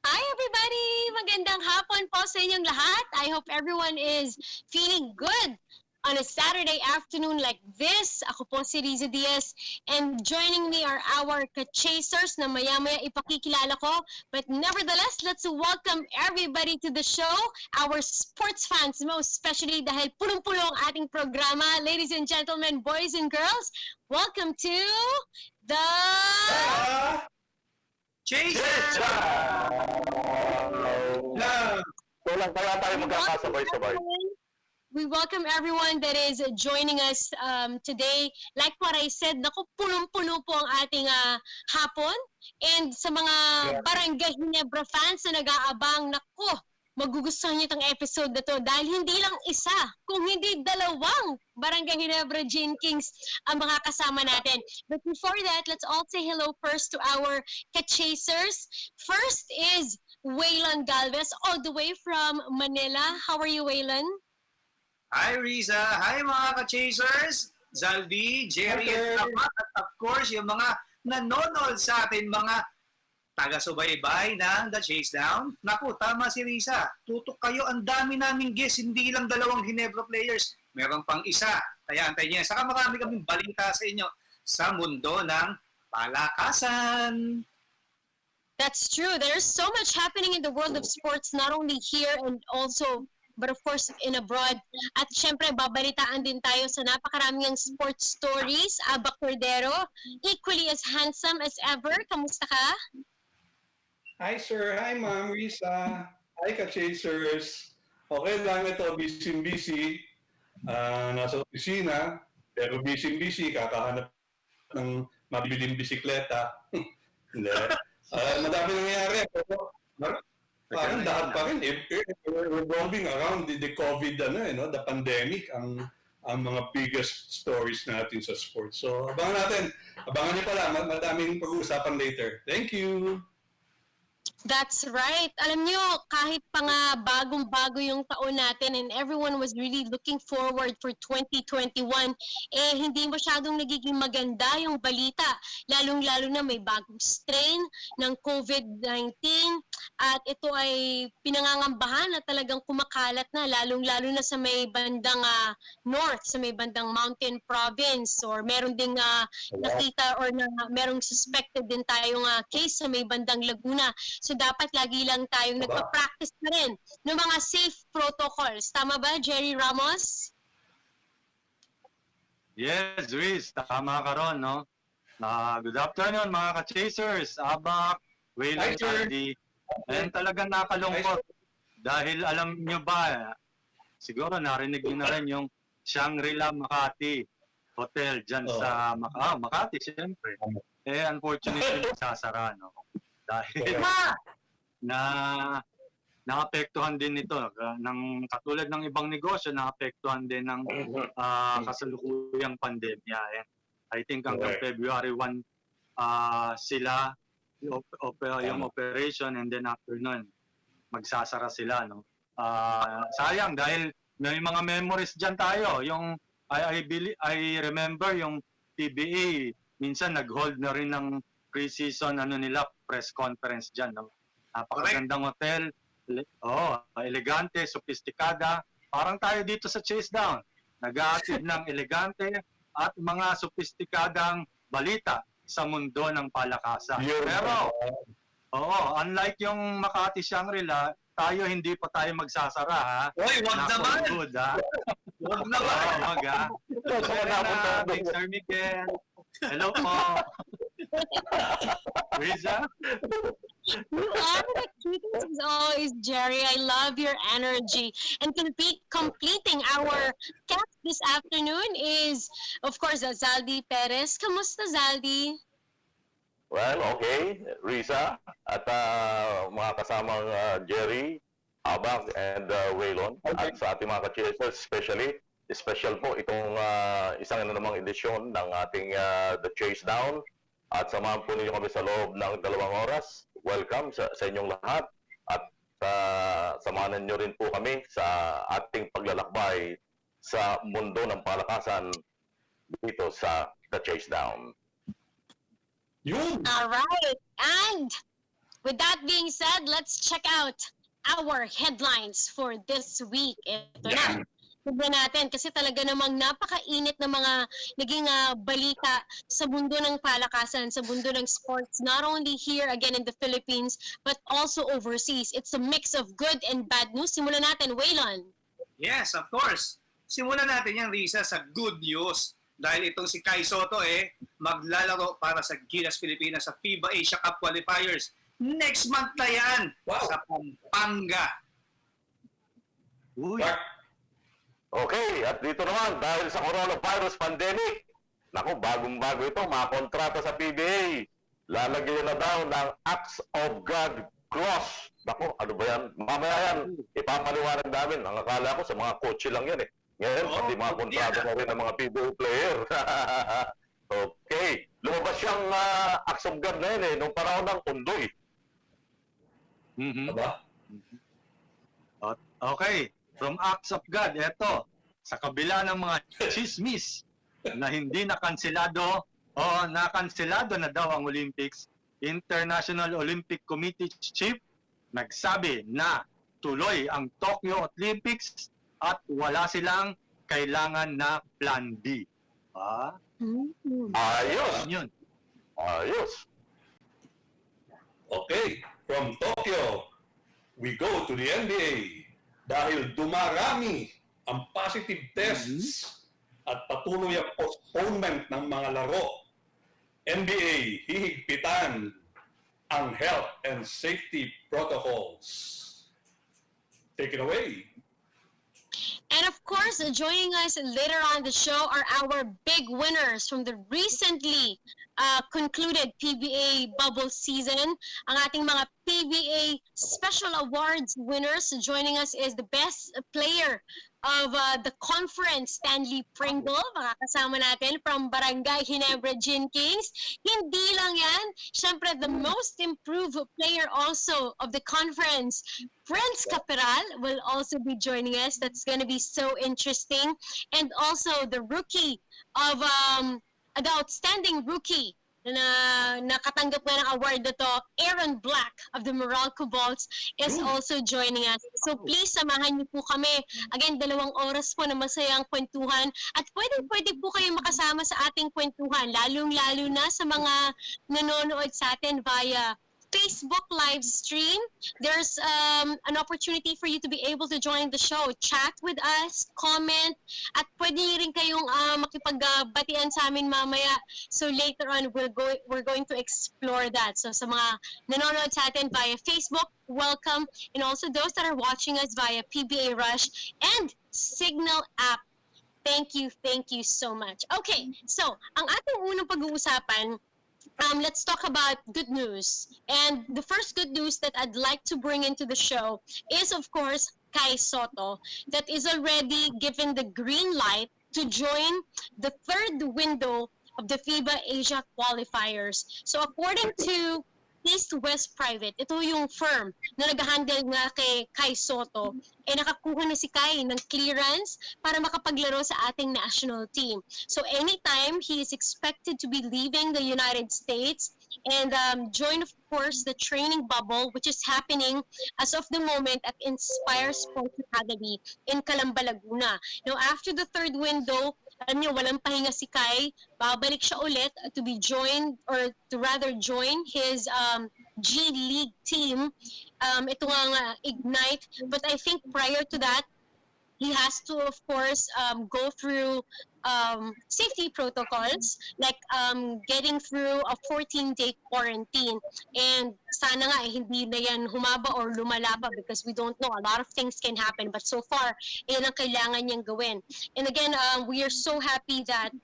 Hi everybody! Magandang hapon po sa inyong lahat. I hope everyone is feeling good on a Saturday afternoon like this. Ako po si Riza Diaz and joining me are our ka-chasers na maya-maya ipakikilala ko. But nevertheless, let's welcome everybody to the show. Our sports fans, most especially dahil punong-puno ang ating programa. Ladies and gentlemen, boys and girls, welcome to the... Walang kaya tayo magkakasabay-sabay. We welcome everyone that is joining us today. Like what I said, naku, punong-puno po ang ating hapon. And sa mga Barangay Ginebra fans na nag-aabang, naku, magugustuhan niyo itong episode na to dahil hindi lang isa, kung hindi dalawang Barangay Ginebra Gene Kings ang makakasama natin. But before that, let's all say hello first to our ka-chasers. First is Waylon Galvez, all the way from Manila. How are you, Waylon? Hi, Riza. Hi, mga ka-chasers. Zaldi, Jerry, at Tapat. At of course, yung mga nanonood sa atin, mga taga-subaybay ng The Chasedown. Naku, tama si Riza. Tutok kayo. Ang dami naming guests. Hindi lang dalawang Ginebra players. Meron pang isa. Kaya antay niya. Saka marami kaming balita sa inyo sa mundo ng palakasan. That's true. There's so much happening in the world of sports, not only here and also, but of course, in abroad. At syempre, babalitaan din tayo sa napakaraming sports stories. Aba Cordero, equally as handsome as ever. Kamusta ka? Hi sir, hi ma'am, Risa. Hi ka-chasers. Okay lang ito, busy-busy. Nasa opisina, pero busy-busy, kakahanap ng mabibiling bisikleta. Hindi. Madami nangyayari. Pero parang lahat pa rin. Revolving around the COVID, the pandemic, ang mga biggest stories natin sa sports. So, abangan niyo pala, madaming pag-uusapan later. Thank you! That's right. Alam nyo, kahit pa nga bagong-bago yung taon natin and everyone was really looking forward for 2021, hindi masyadong nagiging maganda yung balita. Lalong-lalo na may bagong strain ng COVID-19 at ito ay pinangangambahan na talagang kumakalat na, lalong-lalo na sa may bandang north, sa may bandang mountain province, or meron ding nakita or merong suspected din tayong case sa may bandang Laguna. So dapat lagi lang tayong nagpa-practice na rin ng mga safe protocols. Tama ba, Jerry Ramos? Yes, Riz. Tama ka ron, no? Good afternoon, mga ka-chasers. Abak, Waylon, Andy. And talagang nakalungkot. Dahil alam nyo ba, siguro narinig nyo na rin yung Shangri-La Makati Hotel dyan sa Makati, siyempre. Unfortunately, sasara, no? Dahil naapektuhan din ito ng katulad ng ibang negosyo, naapektuhan din ng kasalukuyang pandemya. And I think hanggang February 1 sila yung operation, and then after nun magsasara sila, no. Sayang dahil may mga memories diyan tayo. Yung I remember yung PBA minsan nag-hold na rin ng pre-season nila press conference diyan, no. Napakagandang hotel, elegante, sophisticada. Parang tayo dito sa Chasedown, nag-aatid ng elegante at mga sophisticadang balita sa mundo ng palakasan. Pero, unlike yung Makati Shangri-La, tayo hindi pa tayo magsasara, ha? Uy, wag naman! Good, ha? Wag naman! Wag, ha? Sir Miguel. Hello po. Riza? You are the cutest as always, Jerry. I love your energy. And completing our cast this afternoon is, of course, Zaldi Perez. Kamusta, Zaldi? Well, okay, Risa, at mga kasamang Jerry, Abang, and Waylon, at sa ating mga ka-chasers, special po itong isang namang edisyon ng ating The Chasedown. At samahan po ninyo kami sa loob ng 2 oras. Welcome sa inyong lahat. At samahan nyo rin po kami sa ating paglalakbay sa mundo ng palakasan dito sa The Chasedown. Yun! Alright, and with that being said, let's check out our headlines for this week. Ito na. Tignan natin kasi talaga namang napakainit na mga naging balita sa mundo ng palakasan, sa mundo ng sports, not only here again in the Philippines, but also overseas. It's a mix of good and bad news. Simulan natin, Waylon. Yes, of course. Simulan natin yan, Risa, sa good news. Dahil itong si Kai Sotto maglalaro para sa Gilas Pilipinas sa FIBA Asia Cup Qualifiers. Next month na yan sa Pampanga. Uy. Okay, at dito naman, dahil sa coronavirus pandemic, naku, bagong-bago ito, mga kontrata sa PBA. Lalagyan na daw ng Acts of God Cross. Naku, ano ba yan? Mamaya yan, ipapaliwanag namin. Ang akala ko sa mga coach lang yan eh. Ngayon, pati mga kontrata na rin ng mga PBA player. Okay, lumabas siyang Acts of God na yun eh, nung panahon ng Undoy. Aba? Okay, from Acts of God, eto, sa kabila ng mga chismis na hindi nakanselado o nakanselado na daw ang Olympics, International Olympic Committee Chief nagsabi na tuloy ang Tokyo Olympics at wala silang kailangan na Plan B. Ayos! Yun. Ayos! Okay, from Tokyo, we go to the NBA. Dahil dumarami ang positive tests at patuloy ang postponement ng mga laro, NBA hihigpitan ang health and safety protocols. Take it away. And of course, joining us later on the show are our big winners from the recently concluded PBA bubble season. Ang ating mga PBA Special Awards winners. Joining us is the best player of the conference, Stanley Pringle. Makakasama natin from Barangay Ginebra Kings. Hindi lang yan, syempre the most improved player also of the conference, Prince Caperal, will also be joining us. That's going to be so interesting. And also the rookie of the outstanding rookie na nakatanggap nga ng award na to, Aaron Black of the Meralco Bolts is also joining us. So please, samahan niyo po kami. Again, 2 oras po na masayang kwentuhan at pwede po kayo makasama sa ating kwentuhan, lalong-lalo na sa mga nanonood sa atin via Facebook live stream. There's an opportunity for you to be able to join the show, chat with us, comment, at pwede rin kayong makipagbatian sa amin mamaya. So later on, we're going to explore that. So sa mga nanonood sa atin via Facebook, welcome. And also those that are watching us via PBA Rush and Signal app. Thank you so much. Okay, so ang ating unang pag-uusapan, let's talk about good news. And the first good news that I'd like to bring into the show is, of course, Kai Sotto, that is already given the green light to join the third window of the FIBA Asia Qualifiers. So according to East West Private, ito yung firm na nag-handle nga kay Kai Sotto, nakakuha na si Kai ng clearance para makapaglaro sa ating national team. So anytime he is expected to be leaving the United States and join, of course, the training bubble, which is happening as of the moment at Inspire Sports Academy in Calamba, Laguna. Now, after the third window, alam niyo, walang pahinga si Kai, babalik siya ulit to be joined, or to rather join his G League team. Ito nga Ignite. But I think prior to that, he has to, of course, go through safety protocols, like getting through a 14-day quarantine. And sana nga hindi na yan humaba or lumala pa, because we don't know. A lot of things can happen. But so far, yan ang kailangan niyang gawin. And again, we are so happy that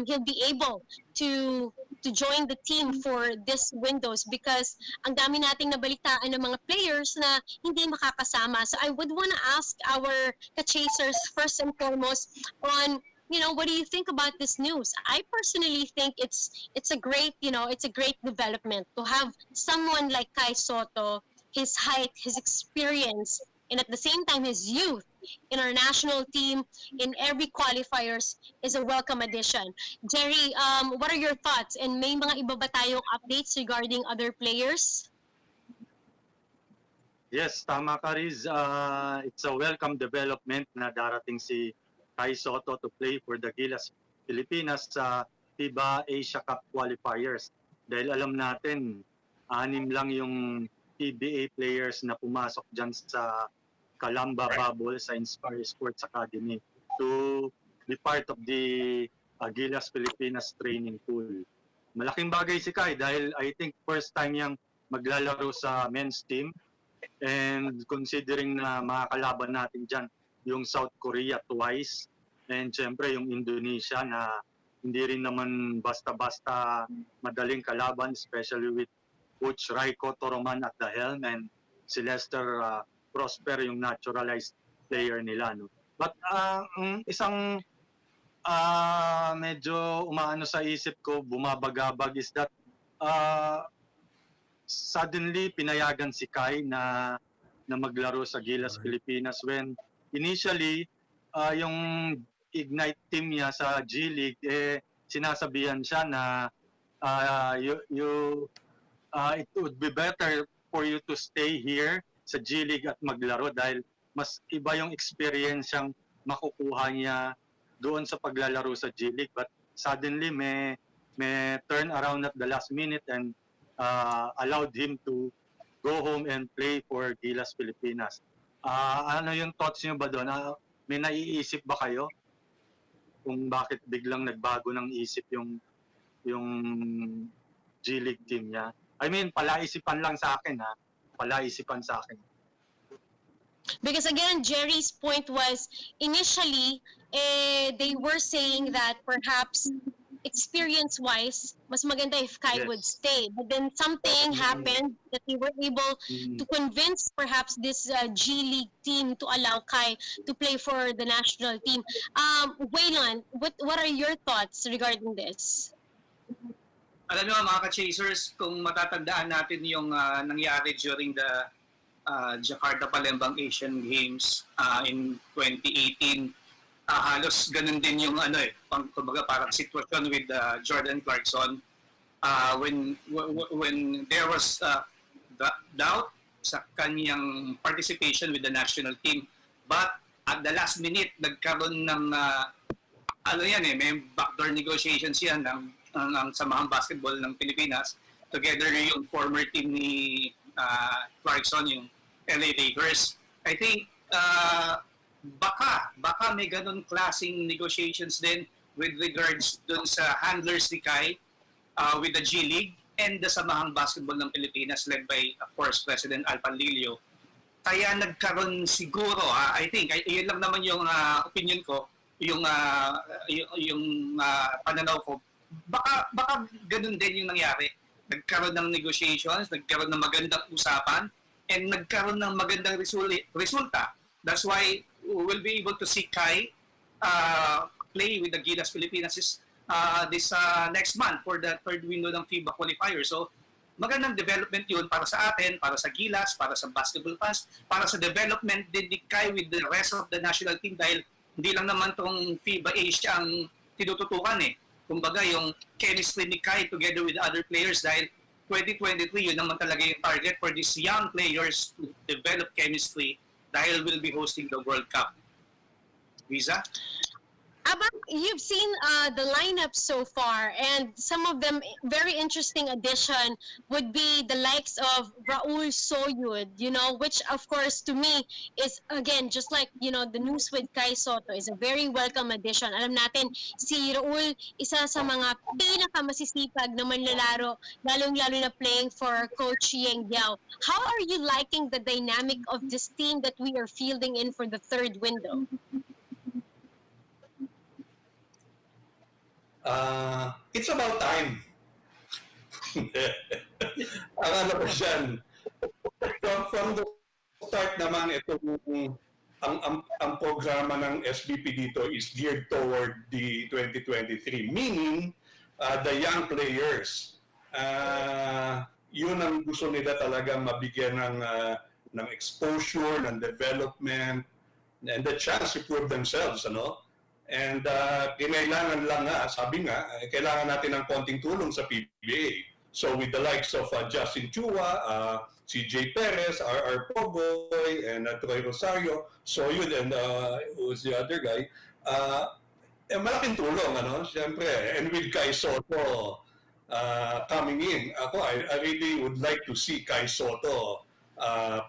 he'll be able to join the team for this windows, because ang dami nating nabalitaan ng mga players na hindi makakasama. So I would want to ask our ka-chasers first and foremost on, what do you think about this news? I personally think it's a great, it's a great development to have someone like Kai Sotto, his height, his experience, and at the same time his youth, in our national team, in every qualifiers, is a welcome addition. Jerry, what are your thoughts? And may mga iba ba tayong updates regarding other players? Yes, tama ka, Riz. It's a welcome development na darating si Sotto to play for the Gilas Pilipinas sa FIBA Asia Cup Qualifiers. Dahil alam natin, 6 lang yung PBA players na pumasok dyan sa Kalamba Bubble sa Inspire Sports Academy to be part of the Gilas Pilipinas training pool. Malaking bagay si Kai dahil I think first time niyang maglalaro sa men's team. And considering na makakalaban natin dyan yung South Korea twice and syempre yung Indonesia na hindi rin naman basta-basta madaling kalaban, especially with Coach Raiko Toroman at the helm and si Lester Prosper yung naturalized player nila. No? But isang medyo umaano sa isip ko, bumabagabag is that suddenly pinayagan si Kai na maglaro sa Gilas Pilipinas when initially yung Ignite team niya sa G League sinasabihan siya na it would be better for you to stay here sa G League at maglaro dahil mas iba yung experience yang makukuha niya doon sa paglalaro sa G League, but suddenly may turn around at the last minute and allowed him to go home and play for Gilas Pilipinas. Ano yung thoughts niyo ba doon? May naiisip ba kayo kung bakit biglang nagbago ng isip yung G League team niya? I mean, palaisipan lang sa akin palaisipan sa akin. Because again, Jerry's point was initially they were saying that perhaps experience-wise, mas maganda if Kai would stay. But then something happened that they were able to convince perhaps this G League team to allow Kai to play for the national team. Waylon, what are your thoughts regarding this? Alam nyo mga ka-chasers, kung matatandaan natin yung nangyari during the Jakarta Palembang Asian Games in 2018, halos ganun din yung kumbaga parang sitwasyon with Jordan Clarkson when there was doubt sa kanyang participation with the national team, but at the last minute nagkaroon ng may backdoor negotiations yan ng samahang basketball ng Pilipinas together yung former team ni Clarkson, yung LA Lakers. I think baka may ganun klaseng negotiations din with regards dun sa handlers ni Kai with the G League and the Samahang Basketball ng Pilipinas led by, of course, President Al Panlilio. Kaya nagkaroon siguro, I think, yun lang naman yung opinion ko, yung pananaw ko, baka ganun din yung nangyari. Nagkaroon ng negotiations, nagkaroon ng magandang usapan, and nagkaroon ng magandang resulta. That's why we'll be able to see Kai play with the Gilas Pilipinas this next month for the third window ng FIBA Qualifiers. So, magandang development yun para sa atin, para sa Gilas, para sa basketball fans, para sa development din ni Kai with the rest of the national team dahil hindi lang naman tong FIBA Asia ang tinututukan Kumbaga, yung chemistry ni Kai together with other players dahil 2023, yun naman talaga yung target for these young players to develop chemistry dahil we'll be hosting the World Cup. Riza? Abang, you've seen the lineup so far, and some of them very interesting addition would be the likes of Raul Soyud, which of course to me is again just like the news with Kai Sotto is a very welcome addition. Alam natin si Raul isa sa mga pinakamasisipag na manlalaro, lalong-lalo na playing for Coach Yeng Diao. How are you liking the dynamic of this team that we are fielding in for the third window? It's about time. Ang ano ko dyan, from the start naman, ang programa ng SBP dito is geared toward the 2023, meaning the young players. Yun ang gusto nila talaga mabigyan ng exposure, ng development, and the chance to prove themselves, ano? And kinailangan lang nga, sabi nga, kailangan natin ng konting tulong sa PBA. So with the likes of Justin Chua, CJ Perez, R.R. Pogoy, and Troy Rosario, Soyud, and who's the other guy, malaking tulong, ano? Siyempre, and with Kai Sotto coming in, I really would like to see Kai Sotto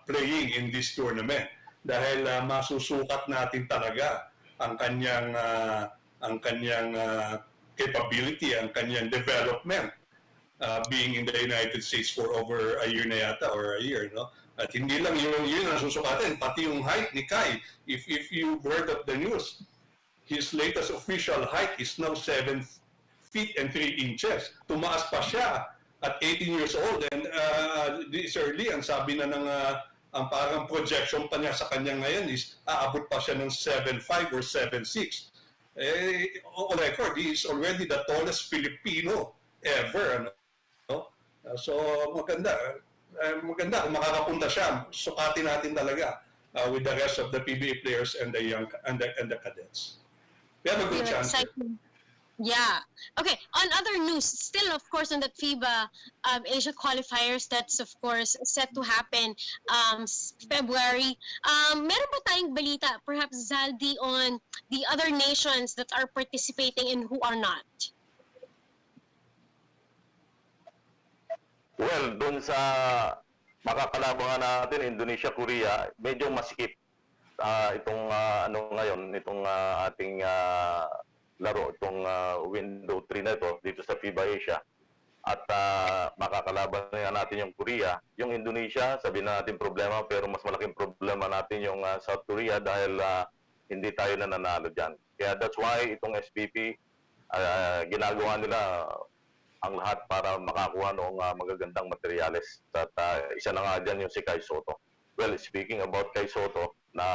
playing in this tournament dahil masusukat natin talaga ang kanyang capability, ang kanyang development being in the United States for over a year na yata or a year, no? At hindi lang yun ang susukatin, pati yung height ni Kai. If you heard of the news, his latest official height is now 7 feet and 3 inches. Tumaas pa siya at 18 years old, and this early, ang sabi na ng ang parang projection pa niya sa kanya ngayon is aabot pa siya ng 7'5 or 7'6. On record, he is already the tallest Filipino ever. No? So maganda kung makakapunta siya, sukatin natin talaga with the rest of the PBA players and the young and the cadets. We have a good chance. Yeah. Okay. On other news, still of course on that FIBA Asia Qualifiers, that's of course set to happen February. Meron ba tayong balita, perhaps Zaldi, on the other nations that are participating and who are not? Well, dun sa makakalaban natin, Indonesia, Korea, medyo masikip itong itong ating laro, itong window 3 na ito dito sa FIBA Asia. At makakalaban na natin yung Korea. Yung Indonesia, sabihin na natin problema, pero mas malaking problema natin yung South Korea dahil hindi tayo nananalo dyan. Kaya that's why itong SPP, ginagawa nila ang lahat para makakuha ng magagandang materyales. At isa na nga dyan yung si Kai Sotto. Well, speaking about Kai Sotto, na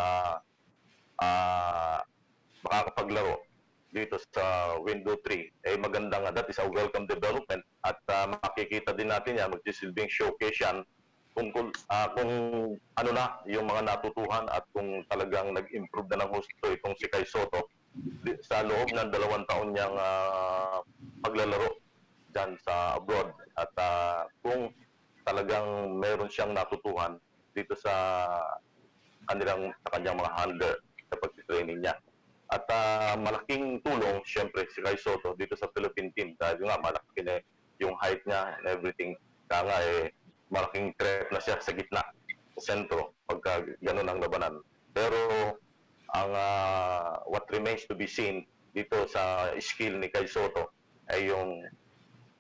makakapaglaro dito sa window 3, maganda nga. That is a welcome development. At makikita din natin yan, magsisilbing showcase yan kung ano na yung mga natutuhan at kung talagang nag-improve na ng gusto itong si Kai Sotto sa loob ng 2 taon niyang paglalaro dyan sa abroad. At kung talagang meron siyang natutuhan dito sa kanyang mga handler sa pag-training niya. At malaking tulong, syempre, si Kai Sotto dito sa Philippine team dahil nga malaki na yung height niya and everything. Kaya nga malaking threat na siya sa gitna, sa sentro, pagka gano'n ang labanan. Pero ang what remains to be seen dito sa skill ni Kai Sotto ay yung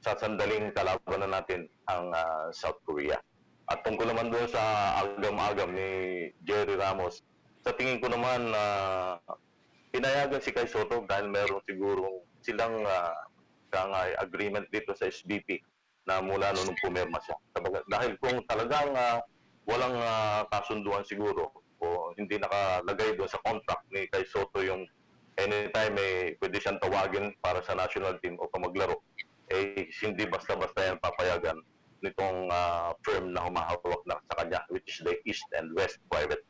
sa sandaling kalaban na natin ang South Korea. At tungkol naman doon sa agam-agam ni Jerry Ramos, sa tingin ko naman pinayagan si Kai Sotto dahil meron siguro silang agreement dito sa SBP na mula noong pumirma siya. Dahil kung talagang walang kasunduan siguro o hindi nakalagay doon sa contract ni Kai Sotto yung anytime pwede siyang tawagin para sa national team o pamaglaro, hindi basta-basta yan papayagan nitong firm na humahawak na sa kanya, which is the East and West Private.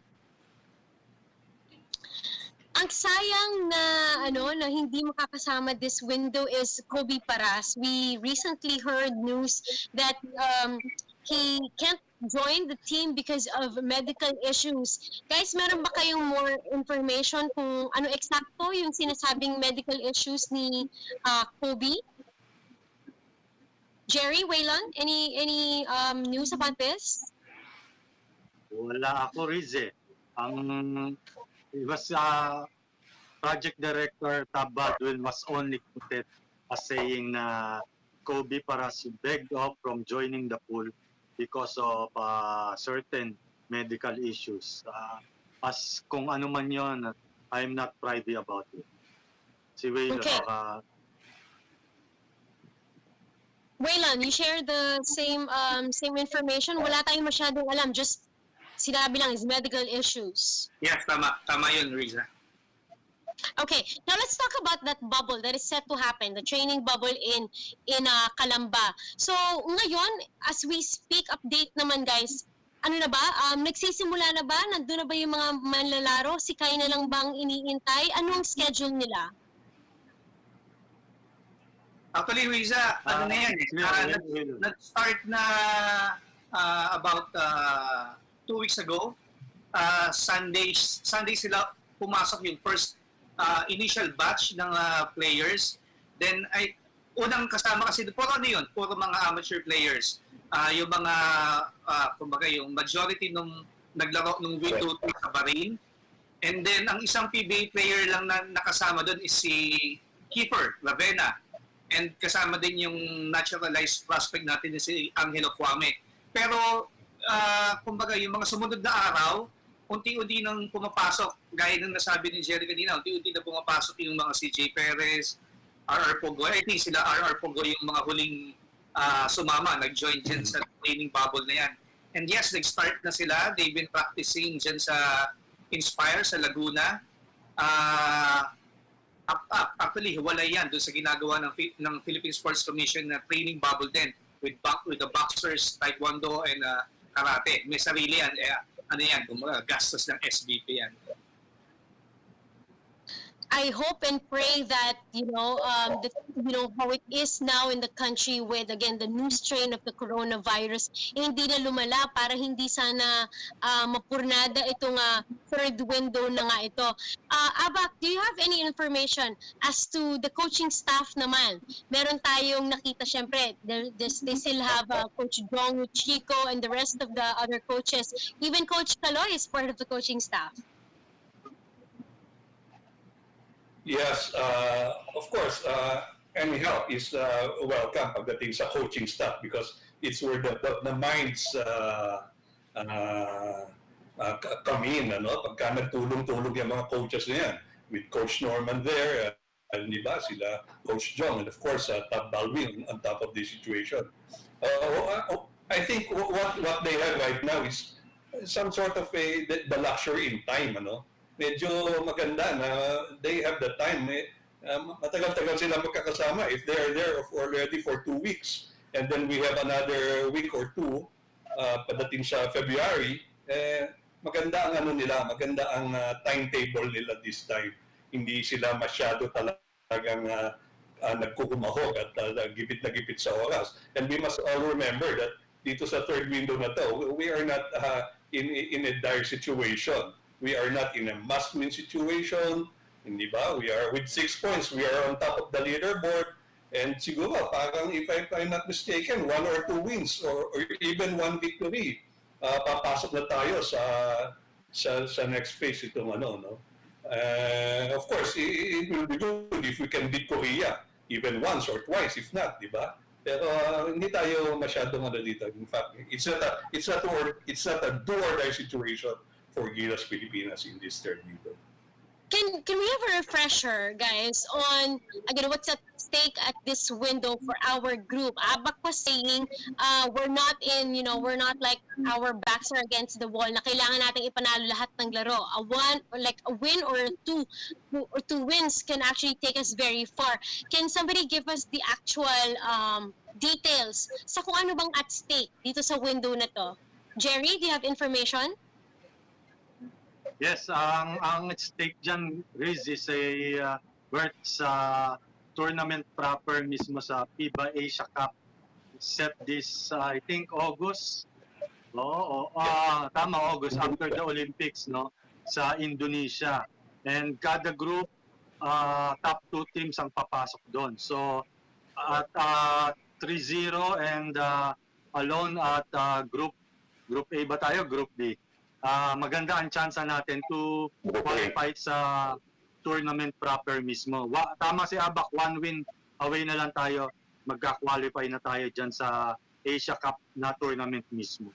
Ang sayang na na hindi makakasama this window is Kobe Paras. We recently heard news that he can't join the team because of medical issues. Guys, meron ba kayong more information kung ano eksakto yung sinasabing medical issues ni Kobe? Jerry, Waylon, any news about this? Wala ako, Rize. It was project director Tab Badwin was only quoted as saying na Kobe Paras begged off from joining the pool because of certain medical issues. As kung ano man yon, I'm not privy about it. Si Waylon, okay. Waylon, you share the same information? Wala tayong masyadong alam, just sinabi lang is medical issues. Yes, tama yun, Riza. Okay, now let's talk about that bubble that is set to happen, the training bubble in Calamba. So ngayon, as we speak, update naman guys, ano na ba? Nagsisimula na ba? Nandun na ba yung mga manlalaro? Si Kai na lang bang iniintay? Ano ang schedule nila? Actually, Riza, ano na yan eh. Nag-start na about 2 weeks ago. Sunday sila pumasok yung first initial batch ng players. Then, unang kasama kasi, puro ano yun, puro mga amateur players. Yung mga, kumbaga, yung majority nung naglaro nung window sa Bahrain. And then, ang isang PBA player lang na nakasama doon is si Kiefer Ravena. And kasama din yung naturalized prospect natin na si Angelo Kwame. Pero, kumbaga, yung mga sumunod na araw, unti-unti nang pumapasok, gaya ng nasabi ni Jerry kanina, unti-unti na pumapasok yung mga CJ Perez, RR Pogo. I think sila RR Pogo yung mga huling sumama, nag-join dyan sa training bubble na yan. And yes, nag-start na sila. They've been practicing dyan sa Inspire, sa Laguna. Actually, hiwalay yan doon sa ginagawa ng Philippine Sports Commission na training bubble din with the boxers, taekwondo, and karate. May sarili yan. Ano yan? Gastos ng SBP yan. I hope and pray that how it is now in the country with again the new strain of the coronavirus, hindi na lumala para hindi sana mapurnada itong third window na nga ito. Abak, do you have any information as to the coaching staff naman? Meron tayong nakita syempre, they still have Coach Dong, Chico, and the rest of the other coaches. Even Coach Kaloy is part of the coaching staff. Yes, of course, any help is welcome pagdating sa coaching staff because it's where the minds come in, ano? Pagka nagtulong-tulong yung mga coaches na yan. With Coach Norman there, di ba, sila Coach Jong, and of course, Tab Balwin on top of the situation. I think what they have right now is some sort of the luxury in time, ano? Medyo maganda na they have the time. Matagal-tagal sila magkakasama if they are there already for 2 weeks. And then we have another week or two padating sa February. Maganda ang ano nila, maganda ang timetable nila this time. Hindi sila masyado talagang nagkukumahog at gipit na gipit sa oras. And we must all remember that dito sa third window na to, we are not in a dire situation. We are not in a must-win situation, hindi ba? We are with 6 points. We are on top of the leaderboard. And siguro, parang if I'm not mistaken, 1 or 2 wins or even 1 victory, papasok na tayo sa next phase itong ano, no? Of course, it will be good if we can beat Korea even once or twice, if not, di ba? Pero hindi tayo masyadong ano dito. In fact, it's not a do-or-die situation for Gilas Pilipinas in this third window. Can we have a refresher, guys, on again what's at stake at this window for our group? Abak was saying we're not like our backs are against the wall. Na kailangan nating ipanalo lahat ng laro. A win or two wins can actually take us very far. Can somebody give us the actual details sa kung ano bang at stake dito sa window na to? Jerry, do you have information? Yes, ang at stake dyan, Riz, is worth sa tournament proper mismo sa FIBA Asia Cup set this, I think, August. Tama, August, after the Olympics, no, sa Indonesia. And kada group, top 2 teams ang papasok doon. So, at 3-0 and alone at Group A ba tayo? Group B. Maganda ang chance natin to qualify sa tournament proper mismo. Tama si Abak, 1 win away na lang tayo. Magka-qualify na tayo dyan sa Asia Cup na tournament mismo.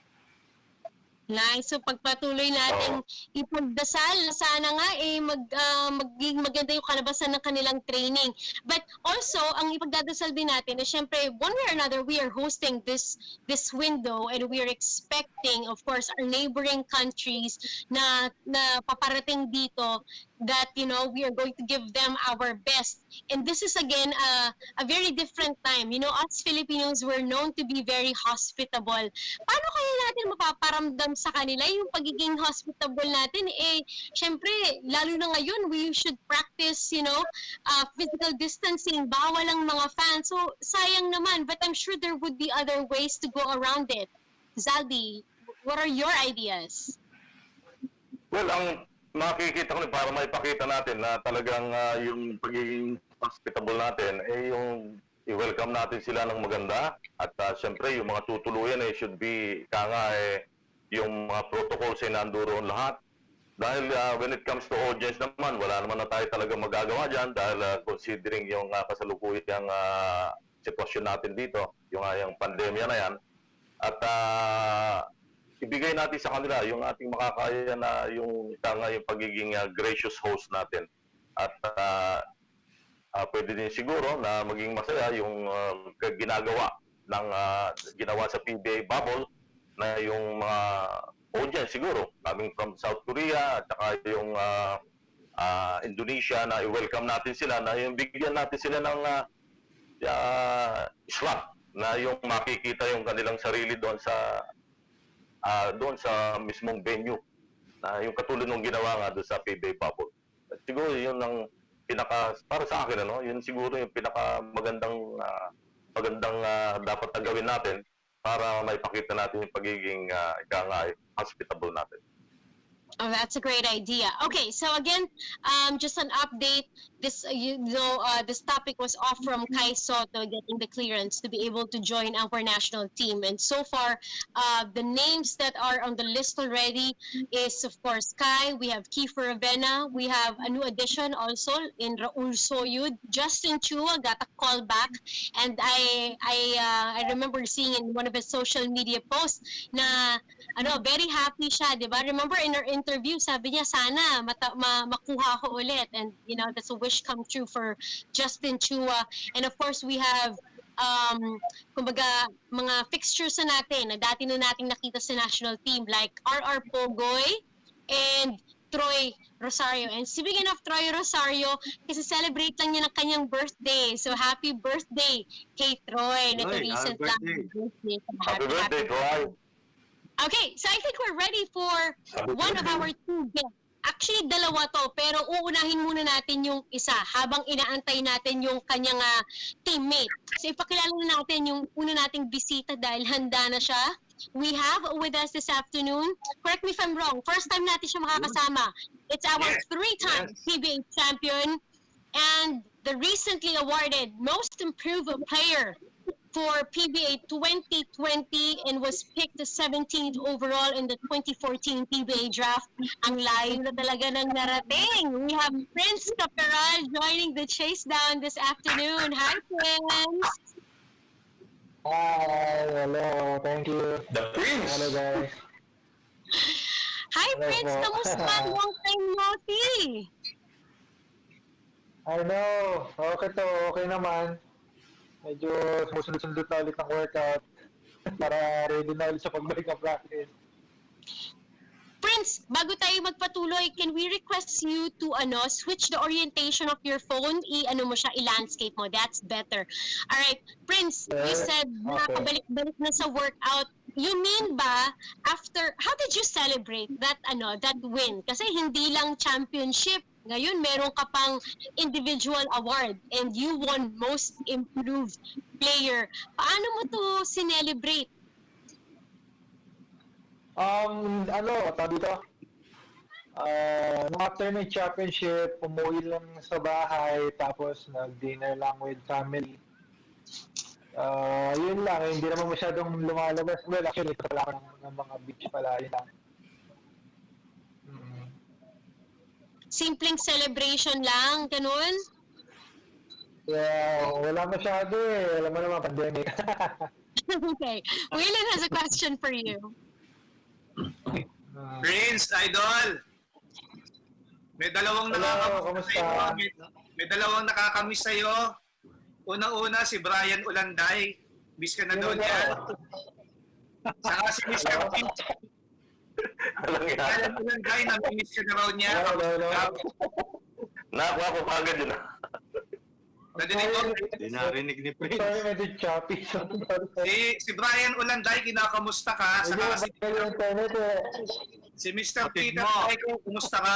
Nice. So pagpatuloy natin ipagdasal na sana nga maging maganda yung kalabasan ng kanilang training. But also, ang ipagdadasal din natin is syempre, one way or another, we are hosting this window and we are expecting, of course, our neighboring countries na paparating dito that, you know, we are going to give them our best. And this is again a very different time. You know, us Filipinos were known to be very hospitable. Paano kaya natin mapaparamdam sa kanila yung pagiging hospitable natin? Eh, syempre, lalo na ngayon, we should practice, you know, physical distancing, bawal ang mga fans. So, sayang naman, but I'm sure there would be other ways to go around it. Zaldi, what are your ideas? Well, ang makikita ko para maipakita natin na talagang yung pagiging hospitable natin, yung i-welcome natin sila ng maganda at siyempre yung mga tutuluyan should be yung mga protocols ay nandoon lahat. Dahil when it comes to audience naman, wala naman na tayo talaga magagawa dyan dahil considering yung kasalukuyang sitwasyon natin dito, yung pandemya na yan. At ibigay natin sa kanila yung ating makakaya na yung pagiging gracious host natin. At pwede din siguro na maging masaya yung ginawa sa PBA bubble na yung mga audience siguro coming from South Korea at saka yung Indonesia na i-welcome natin sila, na yung bigyan natin sila ng slot na yung makikita yung kanilang sarili doon sa mismong venue, na yung katulad ng ginawa nga doon sa PBA bubble. At siguro yun ang para sa akin, yun siguro yung magandang dapat na gawin natin para maipakita natin yung pagiging hospitable natin. Oh, that's a great idea. Okay, so again, just an update. This, this topic was off from Kai Sotto getting the clearance to be able to join our national team. And so far, the names that are on the list already is, of course, Kai. We have Kiefer Ravena. We have a new addition also in Raul Soyud. Justin Chua got a call back. And I remember seeing in one of his social media posts na very happy siya, di ba? Remember in our interview, sabi niya, sana makuha ko ulit. And, you know, that's a wish come true for Justin Chua. And of course, we have, kumbaga, mga fixtures na natin na dati na nating nakita sa national team like RR Pogoy and Troy Rosario. And speaking of Troy Rosario, kasi celebrate lang niya ng kanyang birthday. So, happy birthday kay Troy. Happy birthday, Troy. Okay, so I think we're ready for one of our two guests. Actually, dalawa to, pero uunahin muna natin yung isa habang inaantay natin yung kanyang teammate. So ipakilala natin yung una nating bisita dahil handa na siya. We have with us this afternoon, correct me if I'm wrong, first time natin siya makakasama. It's our three-time PBA champion and the recently awarded Most Improved Player for PBA 2020 and was picked the 17th overall in the 2014 PBA draft. Ang layo na talaga ng narating. We have Prince Caperal joining the Chasedown this afternoon. Hi, Prince! Hi, hello, thank you. The Prince! Hello guys. Hi, Prince! Kamusta? Long time no see! I know, okay naman. Medyo sumusunod-sundot na ulit ang workout para ready na ulit sa pagbalik ng practice. Prince, bago tayo magpatuloy, can we request you to switch the orientation of your phone? I-landscape mo. That's better. Alright, Prince, you said nakabalik-balik na sa workout. You mean ba, how did you celebrate that win? Kasi hindi lang championship. Ngayon, meron ka pang individual award and you won Most Improved Player. Paano mo to sinelebrate? After ng championship, umuwi lang sa bahay, tapos nag-dinner lang with family. Yun lang, hindi naman masyadong lumalabas. Well, actually, ito pala ako ng mga beach pala, yun lang. Simpleng celebration lang, ganun? Yeah, wala masyado eh. Alam mo naman, pandemic. Okay. William has a question for you. Prince, idol! May dalawang nakakamiss sa'yo. Unang-una, si Brian Ulanday. Miss ka na daw niya. Saka si Mr. Pete. Walang yan. Alam mo lang, Guy, nami-miss ka na raw niya. Nakuha ko pa agad yun. Nadinig mo? Hindi narinig ni Prince. Sorry, medyo choppy. Si Brian Ulanday, kinakamusta ka? Saka si, yung internet eh. si Mr. Kapit Peter mo. Taiko, kumusta ka?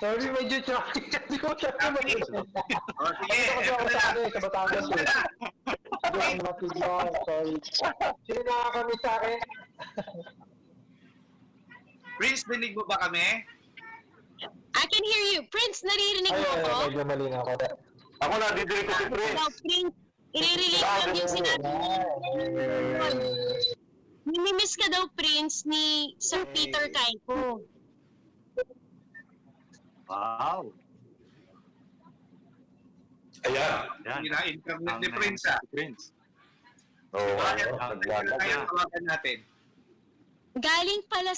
Sorry, medyo choppy. Hindi ko siya Choppy. O, sige, eto na lang. sa Batangas Eto na eh. lang. Ang matigla, sorry. Sino nakakamiss sa akin? Prince, dinig mo ba kami? I can hear you. Prince, naririnig mo ako? Medyo malinaw ko. Ako na, didinig ko si Prince. Hello, Prince. I-relate lang yung sinabi mo. Nimimiss ka daw, Prince, ni Sir Peter Taiko. Wow. Ayan. Yan. Hindi na internet ni Ang, Prince, si Prince. Oo, Brian, naglalag kaya na. tawagan natin. Galing pala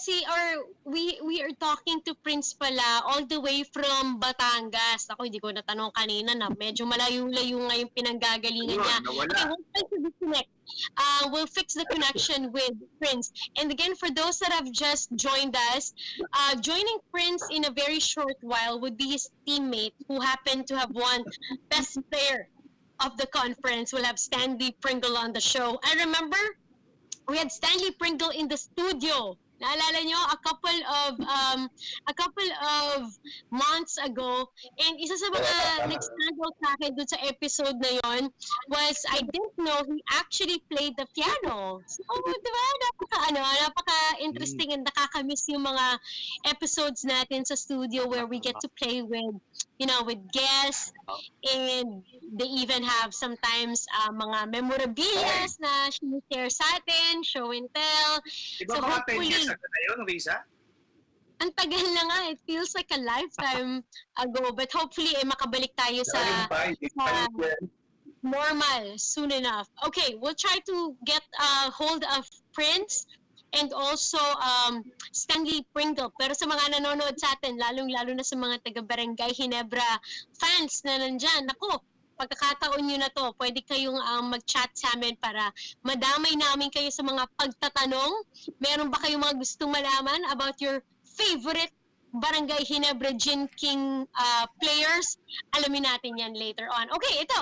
we are talking to Prince pala all the way from Batangas. Ako, hindi ko natanong kanina na medyo malayo-layo nga yung pinanggagalingan Yun, niya. nawala. Okay, we'll try to disconnect. We'll fix the connection with Prince. And again, for those that have just joined us, joining Prince in a very short while would be his teammate who happened to have won Best Player of the conference. We'll have Stanley Pringle on the show. And remember, we had Stanley Pringle in the studio. Naalala nyo, a couple of months ago. And isa sa mga nag-stand out sa akin dun sa episode na yon was I didn't know he actually played the piano. So, di ba? Napaka-interesting and nakakamiss yung mga episodes natin sa studio where we get to play with, with guests. And they even have sometimes mga memorabilias na share sa atin, show and tell. Iba So mga 10 hopefully, years ago na yun, Risa? ang tagal na nga, it feels like a lifetime ago. But hopefully, makabalik tayo sa normal soon enough. Okay, we'll try to get hold of Prince and also Stanley Pringle. Pero sa mga nanonood sa atin, lalong-lalo na sa mga taga-Barangay Ginebra fans na nandyan, ako, pagkakataon nyo na to, pwede kayong mag-chat sa amin para madamay namin kayo sa mga pagtatanong. Meron ba kayong mga gustong malaman about your favorite Barangay Ginebra Gin King players? Alamin natin yan later on. Okay, ito.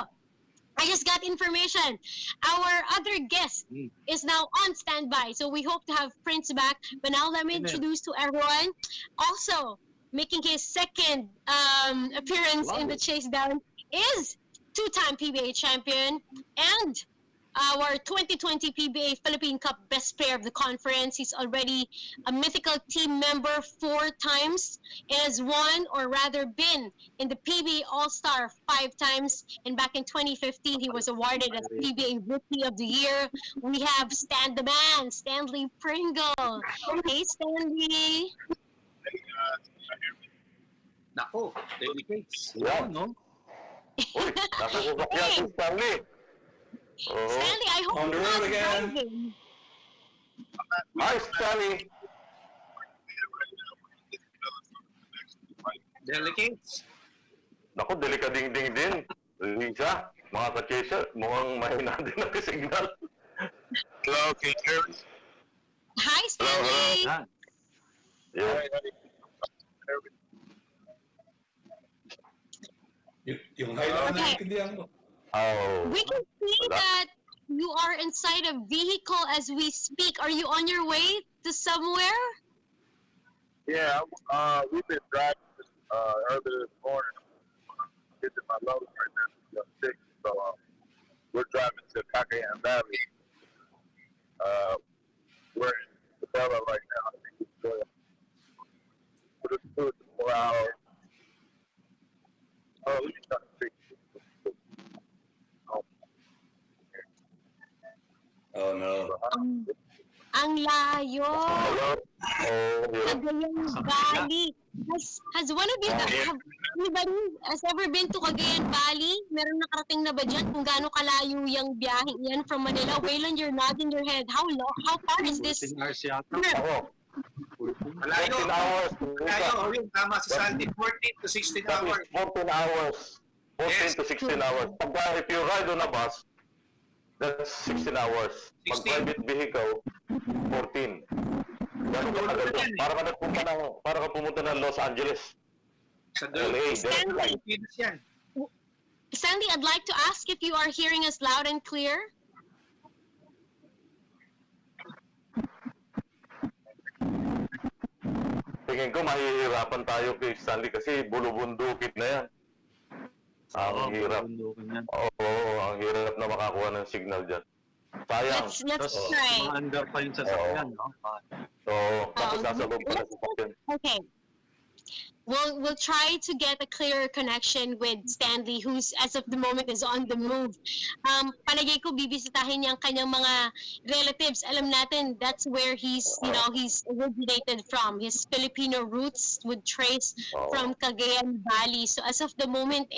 I just got information. Our other guest is now on standby. So we hope to have Prince back. But now let me introduce to everyone. Also, making his second appearance in the Chasedown is two-time PBA champion and our 2020 PBA Philippine Cup Best Player of the Conference. He's already a mythical team member 4 times and has won, or rather been, in the PBA All-Star 5 times. And back in 2015, he was awarded as PBA Rookie of the Year. We have the man, Stanley Pringle. Hey, Stanley. Nako, delicates. Yan. No? Uy, nakukupak yan si Stanley. Oo. Stanley, I hope On the you're road not again. driving. Hi, Stanley. Delicates. Naku, delikading-ding din. Lisa, mga ka-chaser, mukhang mahina din ang signal. Hello, can you hear me? Hi, Stanley. Yan. Yeah. Yung high lang Okay. naintindihan ko. Oh. We can see that you are inside a vehicle as we speak. Are you on your way to somewhere? Yeah, we've been driving earlier this morning. Getting my load right now. So we're driving to Makakapanayam Valley. We're in the Bella right now. I think it's good. Put it 2 to 4 hours. Oh, let me try to fix it. Oh no. Ang layo. Hello? Oh, yeah. Cagayan Valley. Has one of you, have anybody has ever been to Cagayan Valley? Meron nakarating na ba dyan kung gaano kalayo yung biyahe yan from Manila? Waylon, you're nodding your head. How far is this? 14 hours yata. Ako, Malayo. 14 hours. Malayo. Oh, yun, tama si Sandy. 14 to 16 That hours. is 14 hours. 14 Yes. to 16 hours. Pagka if you ride on a bus, That's 16 hours. 16. Mag-private vehicle, 14. Ganun ka agad doon. Para ka pumunta ng Los Angeles. Sa LA, direct flight. Pilipinas yan. Stanley, I'd like to ask if you are hearing us loud and clear. Tingin ko mahihirapan tayo kay Stanley kasi bulubundukit na yan. Ang hirap. Oo, ang hirap na makakuha ng signal dyan. Sayang. Let's try. Under pa yung sasakyan, no? So, tapos nasa loob pa ng sasakyan. Okay. We'll try to get a clearer connection with Stanley, who's as of the moment is on the move. Palagay ko bibisitahin niya ang kanyang mga relatives. Alam natin that's where he's originated from. His Filipino roots would trace from Cagayan Valley. So as of the moment,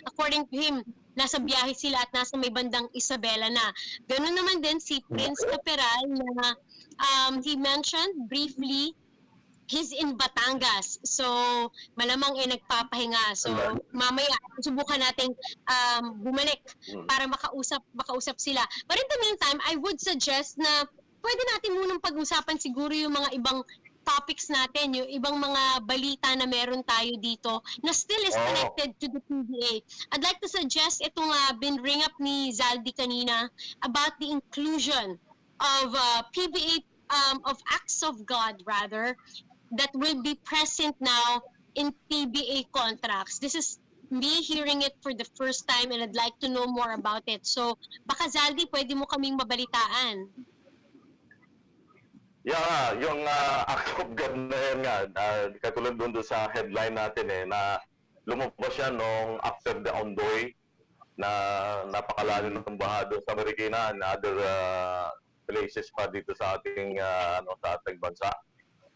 according to him, nasa biyahe sila at nasa may bandang Isabela na. Ganun naman din si Prince Caperal na he mentioned briefly he's in Batangas. So, malamang nagpapahinga. So, mamaya, subukan nating bumalik para makausap sila. But in the meantime, I would suggest na pwede natin munang pag-usapan siguro yung mga ibang topics natin, yung ibang mga balita na meron tayo dito na still is connected to the PBA. I'd like to suggest itong binring up ni Zaldi kanina about the inclusion of PBA, of acts of God rather, that will be present now in PBA contracts. This is me hearing it for the first time and I'd like to know more about it. So, baka Zaldi, pwede mo kaming mabalitaan. Yeah, yung act of God na yan nga, katulad doon sa headline natin na lumabas siya nung after the Ondoy na napakalalim ng baha doon sa Marikina and other places pa dito sa ating sa ating bansa.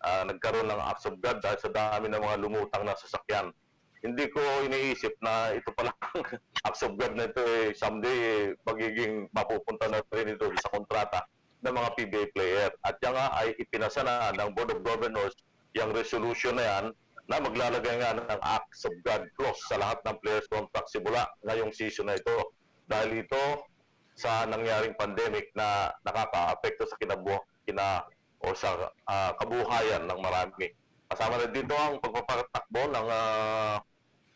Nagkaroon ng acts of God dahil sa dami ng mga lumutang na sasakyan. Hindi ko iniisip na ito pala acts of God na ito someday magiging mapupunta na rin ito sa kontrata ng mga PBA player. At yan nga ay ipinasa na ng Board of Governors yung resolution na yan na maglalagay nga ng acts of God clause sa lahat ng players contract simula ngayong season na ito. Dahil ito sa nangyaring pandemic na nakaka-apekto sa o sa kabuhayan ng marami. Kasama na dito ang pagpapatakbo ng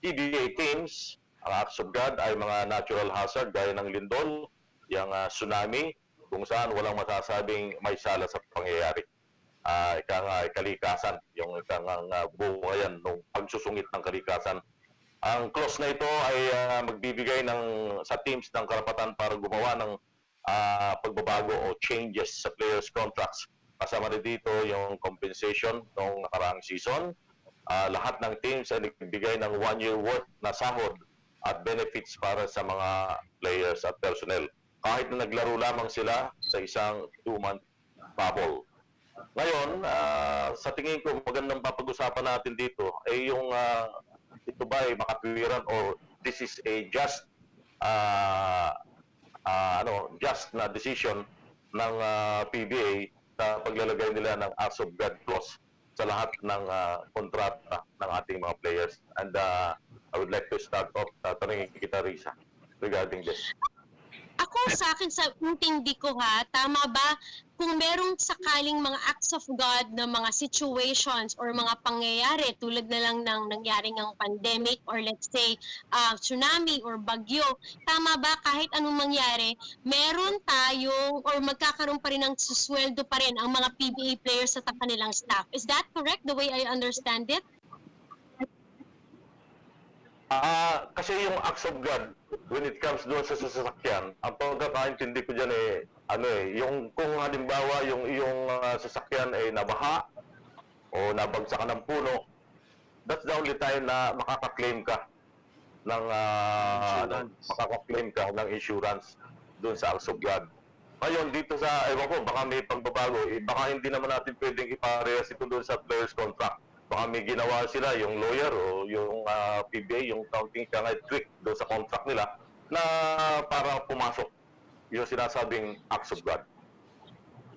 PBA teams. Ang acts of God ay mga natural hazard gaya ng lindol, yung tsunami, kung saan walang masasabing may sala sa pangyayari. Kalikasan, yung buhayan ng pagsusungit ng kalikasan. Ang clause na ito ay magbibigay sa teams ng karapatan para gumawa ng pagbabago o changes sa players' contracts. Kasama rin dito yung compensation ng nakaraang season. Lahat ng teams ay nagbigay ng 1 year worth na sahod at benefits para sa mga players at personnel. Kahit na naglaro lamang sila sa isang 2-month bubble. Ngayon, sa tingin ko, magandang papag-usapan natin dito ay yung ito ba ay makatwiran o this is a just na decision ng PBA sa paglalagay nila ng acts of God clause sa lahat ng kontrata ng ating mga players. And I would like to start off tanongin kita, Risa, regarding this. Ako sa akin, sa intindi ko tama ba kung merong sakaling mga acts of God na mga situations or mga pangyayari tulad na lang ng nangyaring ang pandemic or let's say tsunami or bagyo, tama ba kahit anong mangyari, meron tayong or magkakaroon pa rin ng susweldo pa rin ang mga PBA players sa kanilang staff? Is that correct the way I understand it? Kasi yung acts of God, when it comes doon sa sasakyan, ang pagkakaintindi ko dyan yung kung halimbawa yung iyong sasakyan ay nabaha o nabagsakan ng puno, that's the only time na makaka-claim ka ng insurance doon sa acts of God. Ngayon, dito sa, ewan ko, baka may pagbabago, baka hindi naman natin pwedeng iparehas ito doon sa players contract. Baka may ginawa sila, yung lawyer o yung PBA, yung counting tweak doon sa contract nila na para pumasok yung sinasabing acts of God.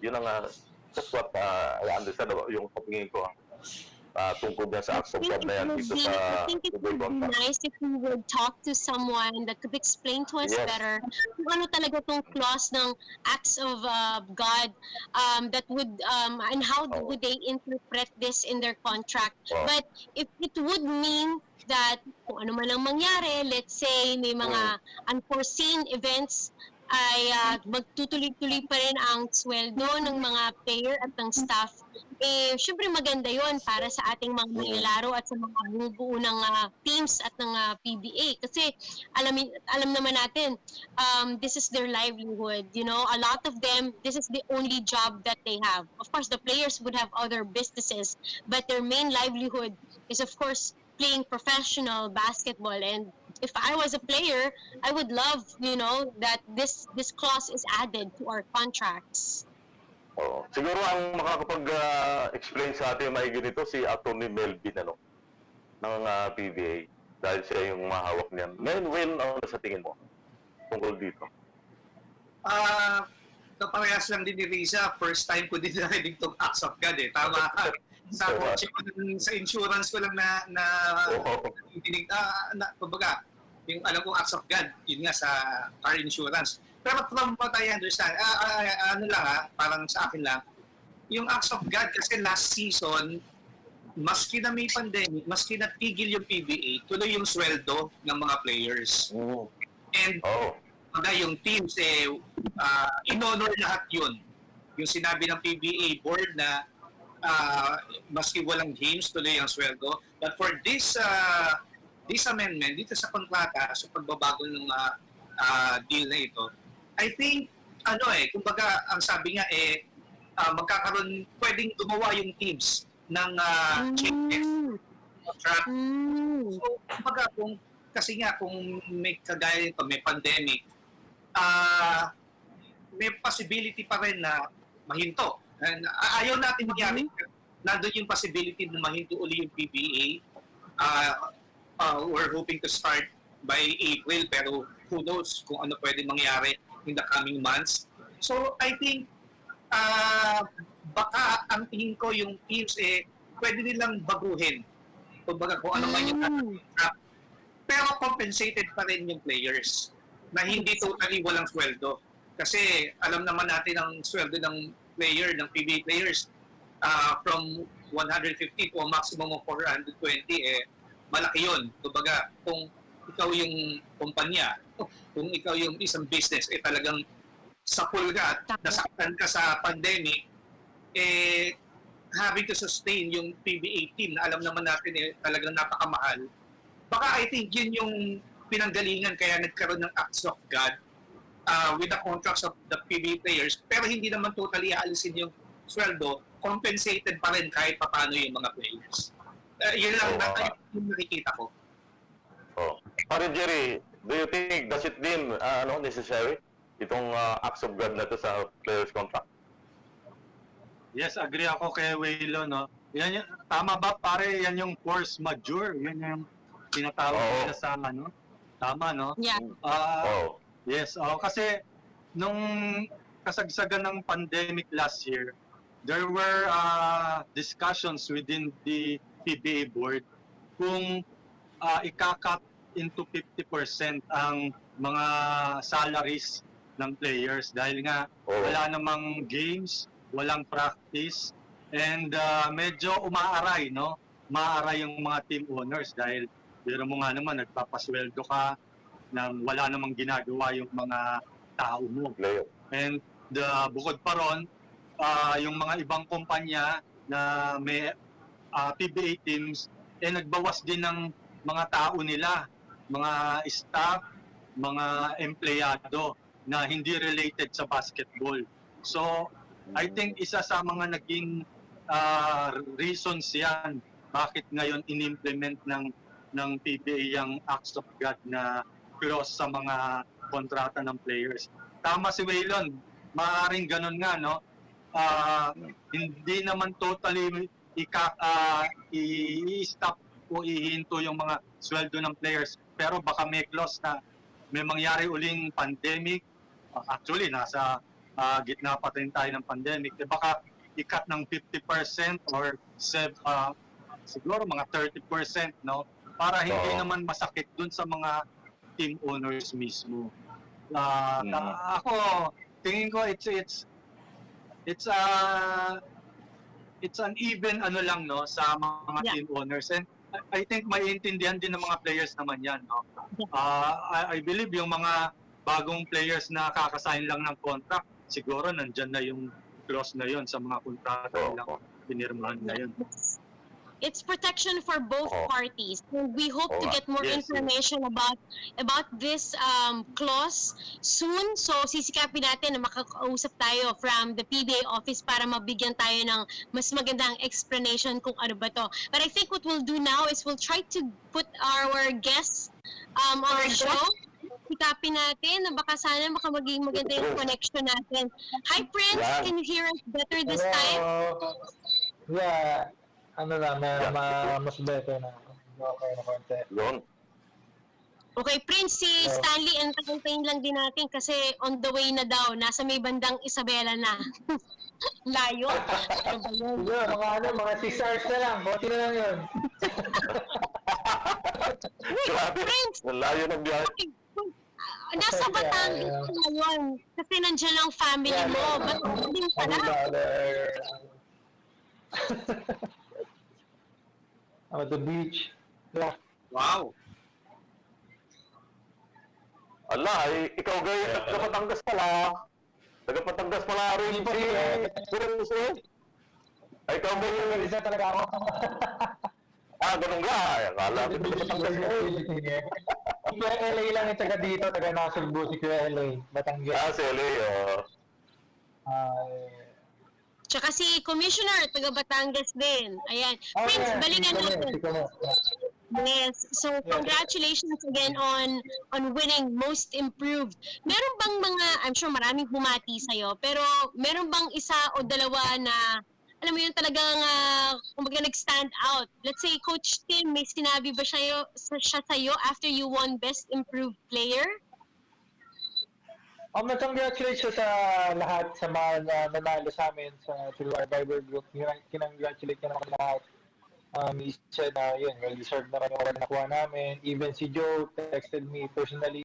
Yun ang, that's what I understand yung opinion ko. tungkol din sa acts of God na yan dito sa I think it PBA would be contract. nice if we would talk to someone that could explain to us Yes. better kung ano talaga tong clause ng acts of God that would and how Oh. would they interpret this in their contract. Oh. But if it would mean that kung ano man ang mangyari, let's say may mga unforeseen events ay magtutuloy-tuloy pa rin ang sweldo ng mga player at ng staff, eh, syempre maganda yon para sa ating mga manlalaro at sa mga bumubuo ng teams at ng PBA. Kasi alam naman natin, this is their livelihood. You know, a lot of them, this is the only job that they have. Of course, the players would have other businesses, but their main livelihood is, of course, playing professional basketball. And if I was a player, I would love, you know, that this clause is added to our contracts. Oh. Siguro ang makakapag-explain sa atin maigi nito si Atty. Melvin ng PBA dahil siya yung mahawak niyan. Will, ano sa tingin mo tungkol dito? Kaparehas lang din ni Riza, first time ko din narinig itong acts of God eh. Tama ka. Sa kotse ko sa insurance ko lang na dinig kumbaga, yung alam kong acts of God, yun nga sa car insurance. Pero from what I understand, ano lang parang sa akin lang, yung acts of God kasi last season, maski na may pandemic, maski na tigil yung PBA, tuloy yung sweldo ng mga players. And yung teams, in-honor lahat yun. Yung sinabi ng PBA board na maski walang games, tuloy ang sweldo. But for this amendment, dito sa kontrata, sa pagbabago ng deal na ito, I think, kumbaga, ang sabi nga, magkakaroon, pwedeng gumawa yung teams ng changes. So, kumbaga, kasi nga, kung may kagaya nito, may pandemic, may possibility pa rin na mahinto. And, ayaw natin mangyari. Nandun yung possibility na mahinto uli yung PBA. We're hoping to start by April, pero who knows kung ano pwede mangyari in the coming months. So, I think, baka ang tingin ko yung teams, pwede nilang baguhin. Kumbaga kung ano man yung pero compensated pa rin yung players na hindi totally walang sweldo. Kasi alam naman natin ang sweldo ng player, ng PBA players, from 150 to a maximum of 420, malaki yun. Kumbaga, kung ikaw yung kumpanya, kung ikaw yung isang business, talagang sapul ka at nasaktan ka sa pandemic, having to sustain yung PBA team na alam naman natin talagang napakamahal, baka I think yun yung pinanggalingan kaya nagkaroon ng acts of God with the contracts of the PBA players, pero hindi naman totally aalisin yung sweldo, compensated pa rin kahit paano yung mga players. Yun lang yung nakikita ko. Pare Jerry, do you think does it deem necessary itong acts of God na to sa players contract? Yes, agree ako kay Waylo, no. Yan tama ba pare, yan yung force majeure, yan yung tinatawag nila sa tama, no? Yeah. Yes, kasi nung kasagsagan ng pandemic last year, there were discussions within the PBA board kung ika-cut into 50% ang mga salaries ng players dahil nga wala namang games, walang practice, and medyo umaaray, no? Maaray yung mga team owners dahil biro mo nga naman, nagpapasweldo ka nang wala namang ginagawa yung mga tao mo. And bukod pa ron, yung mga ibang kumpanya na may PBA teams, nagbawas din ng mga tao nila, mga staff, mga empleyado na hindi related sa basketball. So, I think isa sa mga naging reasons yan bakit ngayon in-implement ng PBA yung acts of God na clause sa mga kontrata ng players. Tama si Waylon, maaaring ganun nga, no? Hindi naman totally i-stop o ihinto yung mga sweldo ng players, pero baka may clause na may mangyari uling pandemic. Actually, nasa gitna pa rin tayo ng pandemic. Baka i-cut ng 50% or siguro mga 30%, no? Para hindi Oo. naman masakit dun sa mga team owners mismo. Ako, tingin ko it's an even ano lang, no, sa mga Yeah. team owners, and I think maiintindihan din ng mga players naman yan, no. I believe yung mga bagong players na kakasign lang ng contract, siguro nandyan na yung clause na yon sa mga kontrata nilang pinirmahan na yun. It's protection for both parties. So we hope to get more Yes, information about this clause soon. So sisikapin natin na makakausap tayo from the PBA office para mabigyan tayo ng mas magandang explanation kung ano ba to. But I think what we'll do now is we'll try to put our guests on our show. Sikapin natin na baka sana maging maganda yung connection natin. Hi Prince, can you hear us better this time? Yeah. Ano na, mas better na. Okay na konti. Yun. Okay, Prince, si Stanley, entertain lang din natin kasi on the way na daw, nasa may bandang Isabela na. Layo. Ano ba yun? Yun, mga 6 hours na lang. Buti na lang yun. Grabe. Prince! Ang layo ng biyahe. Nasa Batangas ka ngayon. Kasi nandiyan lang family mo. Ba't din pala? At the beach. Yeah. Wow. Ala, ikaw gayon, taga Batangas pala. Taga Batangas pala rin si Ay, ikaw ba yung... Isa talaga ako. Ganun nga. Akala ko taga Batangas mo. Kuya LA lang yung taga dito, taga Nasulbu si Kuya LA, Batangas. Si LA, Tsaka si Commissioner, taga Batangas din. Ayan. Prince, balikan natin. Yes. So, congratulations again on winning Most Improved. Meron bang mga, I'm sure maraming bumati sa'yo, pero meron bang isa o dalawa na, alam mo yun talagang, kumbaga nag-stand out? Let's say, Coach Tim, may sinabi ba siya sa'yo after you won Best Improved Player? Congratulations sa lahat sa mga nanalo sa amin sa Silver Viber Group. Kinongratulate ka naman lahat. He said na yun, well-deserved naman yung award na nakuha namin. Even si Joe texted me personally.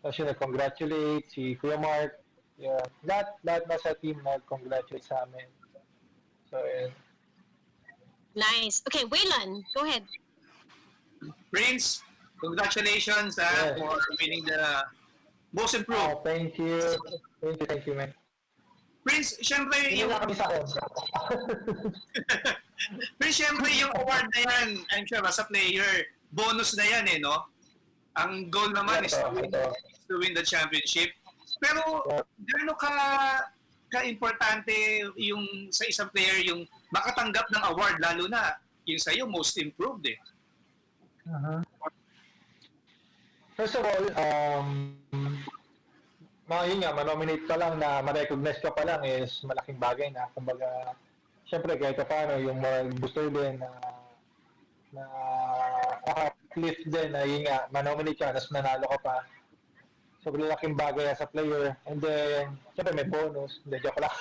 Tapos yun, nag-congratulate. Si Kuya Mark. Yeah. Lahat na sa team nag-congratulate sa amin. So, yun. Nice. Okay, Waylon, go ahead. Prince, congratulations for winning the Most Improved. Thank you. Thank you, man. Prince, syempre Hindi yung na kami sa akin. Prince, syempre yung award na yan, I'm sure as a player, bonus na yan no? Ang goal naman is to win the championship. Pero gaano ka-importante yung sa isang player yung makatanggap ng award, lalo na yung sa'yo, Most Improved First of all, yun nga, ma-nominate ka lang na ma-recognize ka pa lang is malaking bagay na. Kumbaga, syempre kahit paano, yung mga booster din na naka-lift din na yun nga, ma-nominate ka, tapos nanalo ka pa. So, malaking bagay sa player. And then, syempre may bonus. Hindi, joke lang.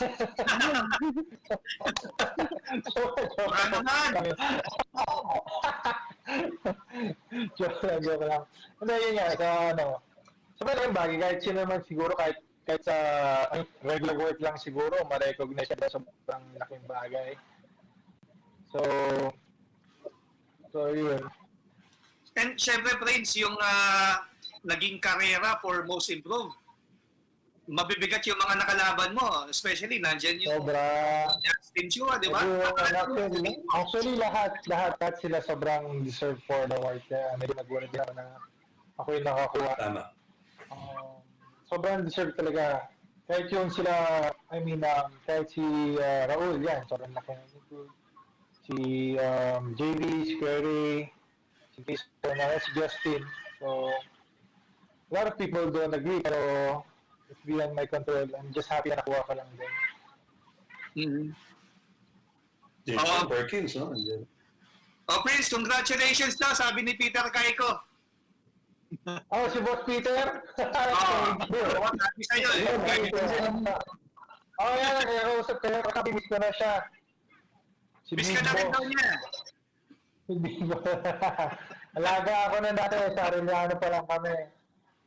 Joke lang. Hindi, yun nga, sa malaking bagay, kahit sino naman siguro, kahit sa regular work lang siguro, ma-recognize ka sa sobrang laking bagay. So, yun. And syempre, Prince, yung naging karera for Most Improved, mabibigat yung mga nakalaban mo, especially nandyan yung Justin Chua, di ba? Actually, lahat sila sobrang deserve for the award. Kaya medyo nag-worry din ako na ako yung nakakuha. Tama. Sobrang deserve talaga. Kahit yung sila, kahit si Raul, yan, sobrang laki ng improve. Si JV, si Query, si si Justin. So, a lot of people don't agree, pero it's beyond my control. I'm just happy na nakuha ko lang din. Jason Perkins, no? Prince, congratulations daw, sabi ni Peter Kaiko. Si Boss Peter? Sabi sa'yo yan, kaya kausap kayo, kakabibis ko na siya. Bis ka na rin daw niya. Hindi ba? Alaga ako na dati, Sariliano pa lang kami.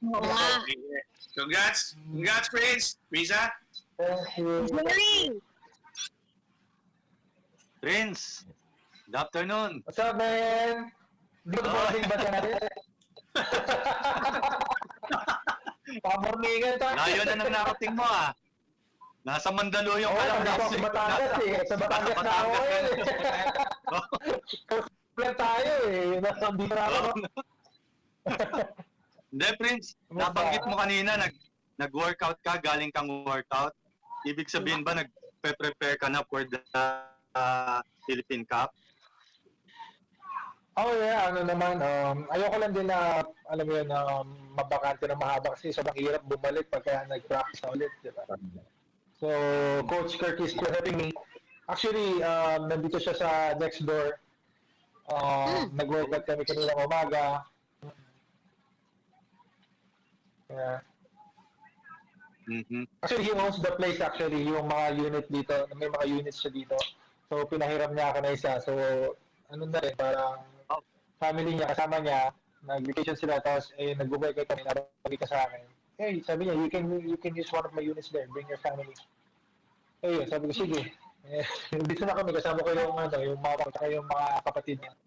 Oo nga. Congrats! Congrats, Prince! Riza? Thank you. Jerry! Prince, good afternoon. What's up, man? Good morning ba siya natin? Pamorningan tayo. Layo na nang narating mo ah. Nasa Mandaluyong ka lang. Hindi ako sa Batangas eh. Sa Batangas na ako eh. Plan tayo eh. Nandito na ako. Hindi, Prince. Nabanggit mo kanina, nag-workout ka, galing kang workout. Ibig sabihin ba, nag-prepare ka na for the Philippine Cup? Oh yeah, ano naman, ayoko lang din na, alam mo yun, mabakante na mahaba kasi sobrang hirap bumalik pagka nag-practice na ulit, di ba? So, Coach Curtis was helping me. Actually, nandito siya sa next door. Nag-workout kami kanina umaga. Yeah. Mm-hmm. Actually, he owns the place actually, yung mga unit dito, may mga units siya dito. So, pinahiram niya ako na isa. So, ano na rin, parang family niya, kasama niya, nag-vacation sila, tapos nag-work kami, nabagi ka sa akin. Hey, sabi niya, you can use one of my units there, bring your family. Eh, sabi ko, sige. Dito na kami, kasama ko yung mga kapatid niya.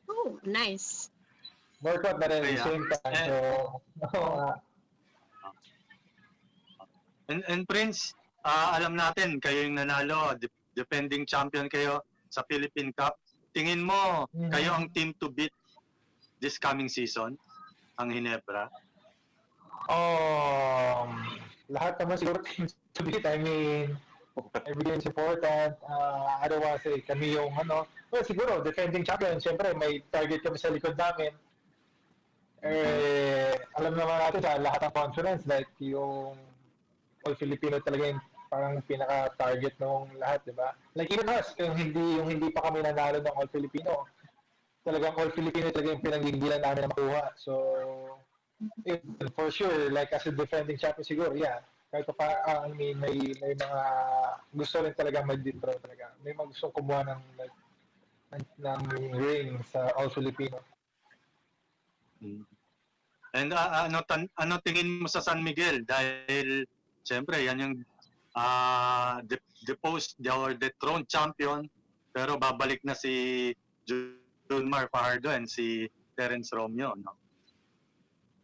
Oh, nice. Workout na rin at the same time. So, And Prince, alam natin, kayo yung nanalo, defending champion kayo sa Philippine Cup. Tingin mo, kayo ang team to beat this coming season, ang Ginebra? Lahat naman siguro team to beat. I mean, every game is important. I don't want to say kami yung well, siguro, defending champion, siyempre may target kami sa likod namin. Alam naman natin sa lahat ng conference, like yung All Filipino talaga yung parang pinaka-target ng lahat, di ba? Like even us, yung hindi pa kami nanalo ng All Filipino, talagang All Filipino talaga yung pinanggigilan namin na makuha. So, for sure, like as a defending champion siguro, yeah. Kahit pa, I mean, may mga gusto rin talaga mag-draw talaga. May mga gusto kumuha ng ring sa All Filipino. And ano tingin mo sa San Miguel? Dahil, siyempre, yan yung the dethroned champion, pero babalik na si Junmar Fajardo and si Terence Romeo, no?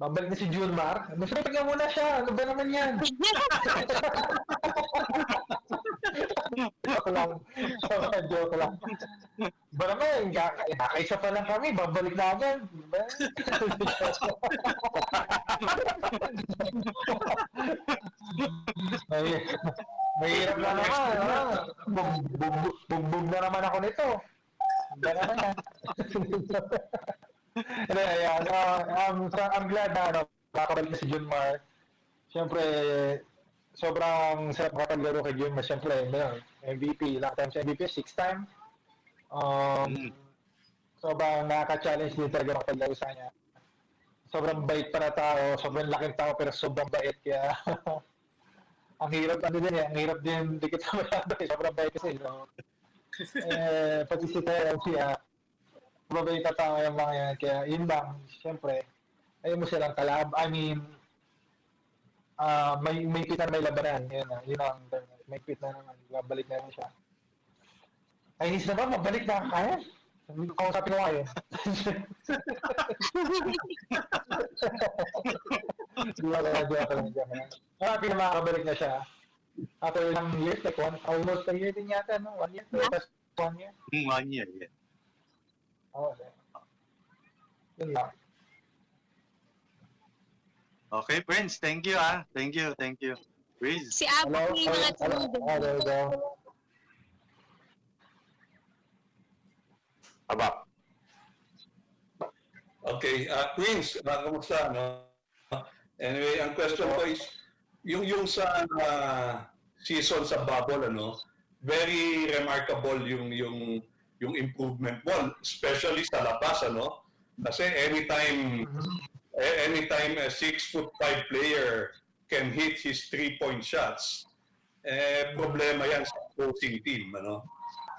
Babalik na si Junmar? Masarap nga muna siya. Ano ba naman yan? Joke lang. Joke lang. Ba naman, kakaisa pa lang kami. Babalik na agad. Mahirap na naman. Bugbog na naman ako nito. Ba naman yan. I'm glad na makakabalik na si Junmar. Siyempre, sobrang sarap makapaglaro kay Junmar. Siyempre, MVP, ilang times MVP, 6-time. Sobrang nakaka-challenge din talaga makapaglaro sa kanya. Sobrang bait pa na tao, sobrang laking tao, pero sobrang bait. Kaya, ang hirap din dikit sa masyado. Sobrang bait kasi. So, pati si Terence siya, mabait na tao yung mga yan. Kaya yun lang, siyempre, ayaw mo silang kalaban. I mean, may pit na may labanan. Yun ang may pit na naman. Babalik na naman siya. Ay, inis na ba? Mabalik na kaya? Kausapin ko kayo. Joke lang. Happy na makakabalik na siya. After ilang years, like almost a year din yata, no? 1 year? Tapos 1 year? 1 year, yeah. Okay. Yun lang. Okay, Prince, thank you Thank you. Riz. Si Apo yung mga Hello. Aba. Okay, Prince, kamusta, no? Anyway, ang question ko is, yung sa season sa bubble, very remarkable yung improvement mo, especially sa labas, Kasi anytime a 6'5" player can hit his 3-point shots, problema yan sa opposing team,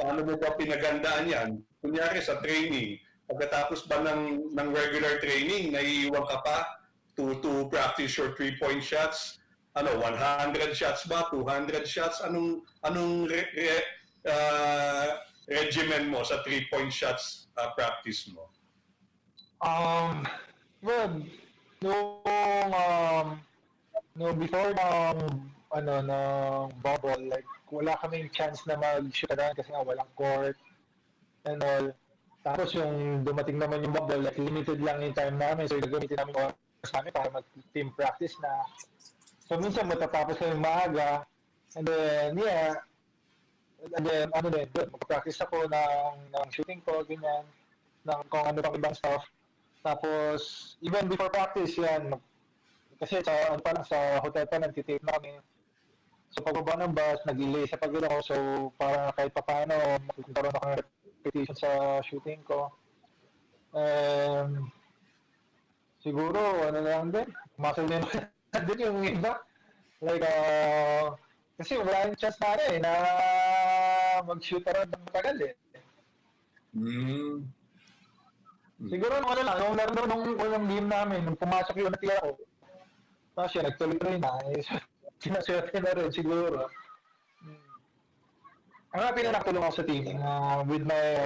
paano mo ba pinagandaan yan? Kunyari sa training, pagkatapos ba ng regular training, naiiwan ka pa to practice your 3-point shots? 100 shots ba? 200 shots? Anong regimen mo sa 3-point shots practice mo? Well, no before ng bubble, like wala kaming chance na mag-shoot kasi nga walang court and all. Tapos yung dumating naman yung bubble, like limited lang yung time namin, so gagamitin namin yung oras namin para mag-team practice na. So minsan matatapos kami maaga, and then mag-practice ako ng shooting ko, ganyan, ng kung ano pang ibang stuff. Tapos even before practice yan, kasi sa hotel pa nagtitape na kami. So pagbaba ng bus, nag-delay sa pag-ilo ko, so para kahit paano magkaroon ako ng repetition sa shooting ko. Siguro, lang din, muscle din din yung iba. Like, kasi wala yung chance na mag-shoot around ng matagal eh. Siguro yung laro nung unang game namin, nung pumasok yung natira ko, tapos siya, nagtuloy na, sinaswerte na rin siguro. Ang mga pinanakatulong ako sa team with my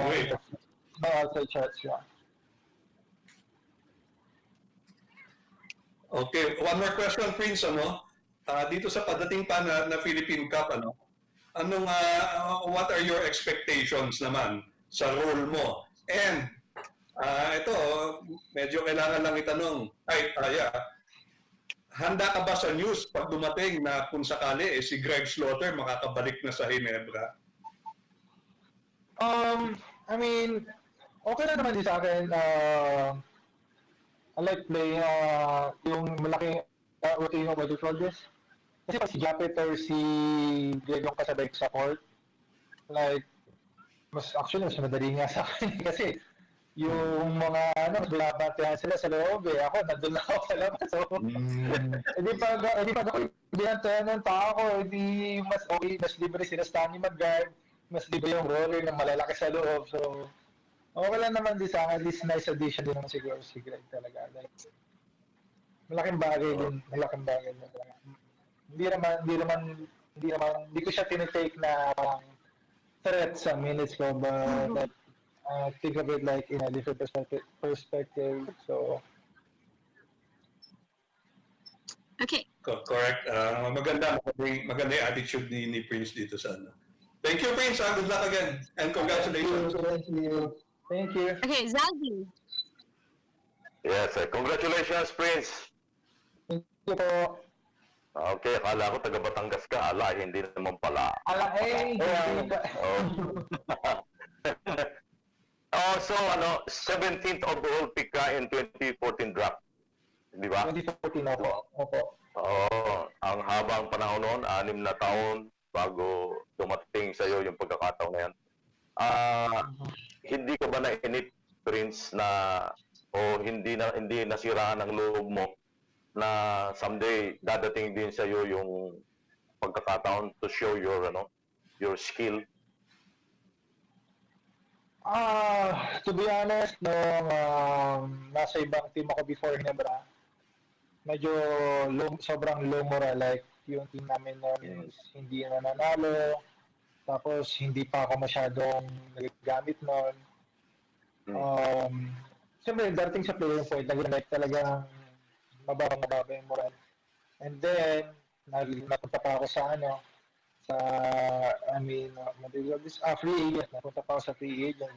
outside shots. Yeah. Okay, one more question, Prince. Dito sa padating pa na Philippine Cup, what are your expectations naman sa role mo? And ito, medyo kailangan lang itanong. Handa ka ba sa news pag dumating na kung sakali si Greg Slaughter makakabalik na sa Ginebra? I mean, okay na naman din sa akin. I like playing yung malaking routine of what you call this. Kasi pa si Japet or si Greg yung kasabay sa court. Like, mas madali nga sa akin. Kasi yung mga binabantayan sila sa loob eh. Ako, nandun lang ako sa labas. So, hindi pa ako binantayan ng tao ko. Hindi mas okay, mas libre sila Stanley mag-guard. Mas libre yung roller na malalaki sa loob. So, okay lang naman din sa akin. This nice addition din naman siguro si Greg talaga. Like, malaking bagay din. Hindi ko siya tinitake na threat sa minutes ko. But, think of it like in a different perspective. So, Okay. Correct. Maganda yung attitude ni Prince dito sa ano. Thank you, Prince. Good luck again. And congratulations. Thank you. Okay, Zaldi. Yes, congratulations, Prince. Thank you po. Okay, akala ko taga Batangas ka. Hindi naman pala. So 17th overall pick ka in 2014 draft. Di ba? 2014 Opo. Ang habang panahon noon, 6 na taon bago dumating sa iyo yung pagkakataon na yan. Hindi ka ba nainip, Prince, hindi nasiraan ang loob mo na someday dadating din sa iyo yung pagkakataon to show your skill? To be honest, nasa ibang team ako before Ginebra, medyo sobrang low moral. Like, yung team namin hindi nananalo, tapos hindi pa ako masyadong nagagamit noon. Siyempre, darating sa player point, like talagang mababa yung moral. And then, napunta pa ako sa free agent. Napunta pa ako sa free agent.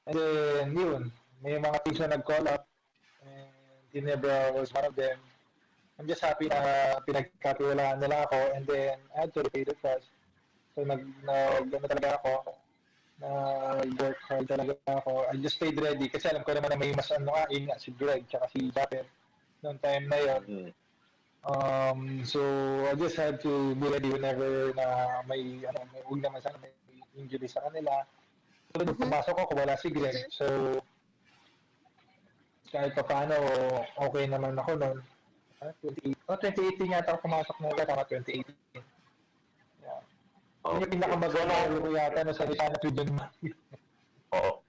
And then, yun, may mga teams na nag-call up. And Ginebra was one of them. I'm just happy na pinagkatiwalaan nila ako. And then, I had to repay the trust. So, talaga ako. Work hard talaga ako. I just stayed ready. Kasi alam ko naman na may mas si Greg tsaka si Japet noong time na yun. So I just had to be ready whenever na may huwag naman sana may injury sa kanila. So nung pumasok ako, wala si Greg. So kahit pa paano, okay naman ako noon. 2018 yata ako pumasok na tama 2018. Yeah. Yun yung pinakamagandang ko yata no, sa Sana Pigeon. Oo.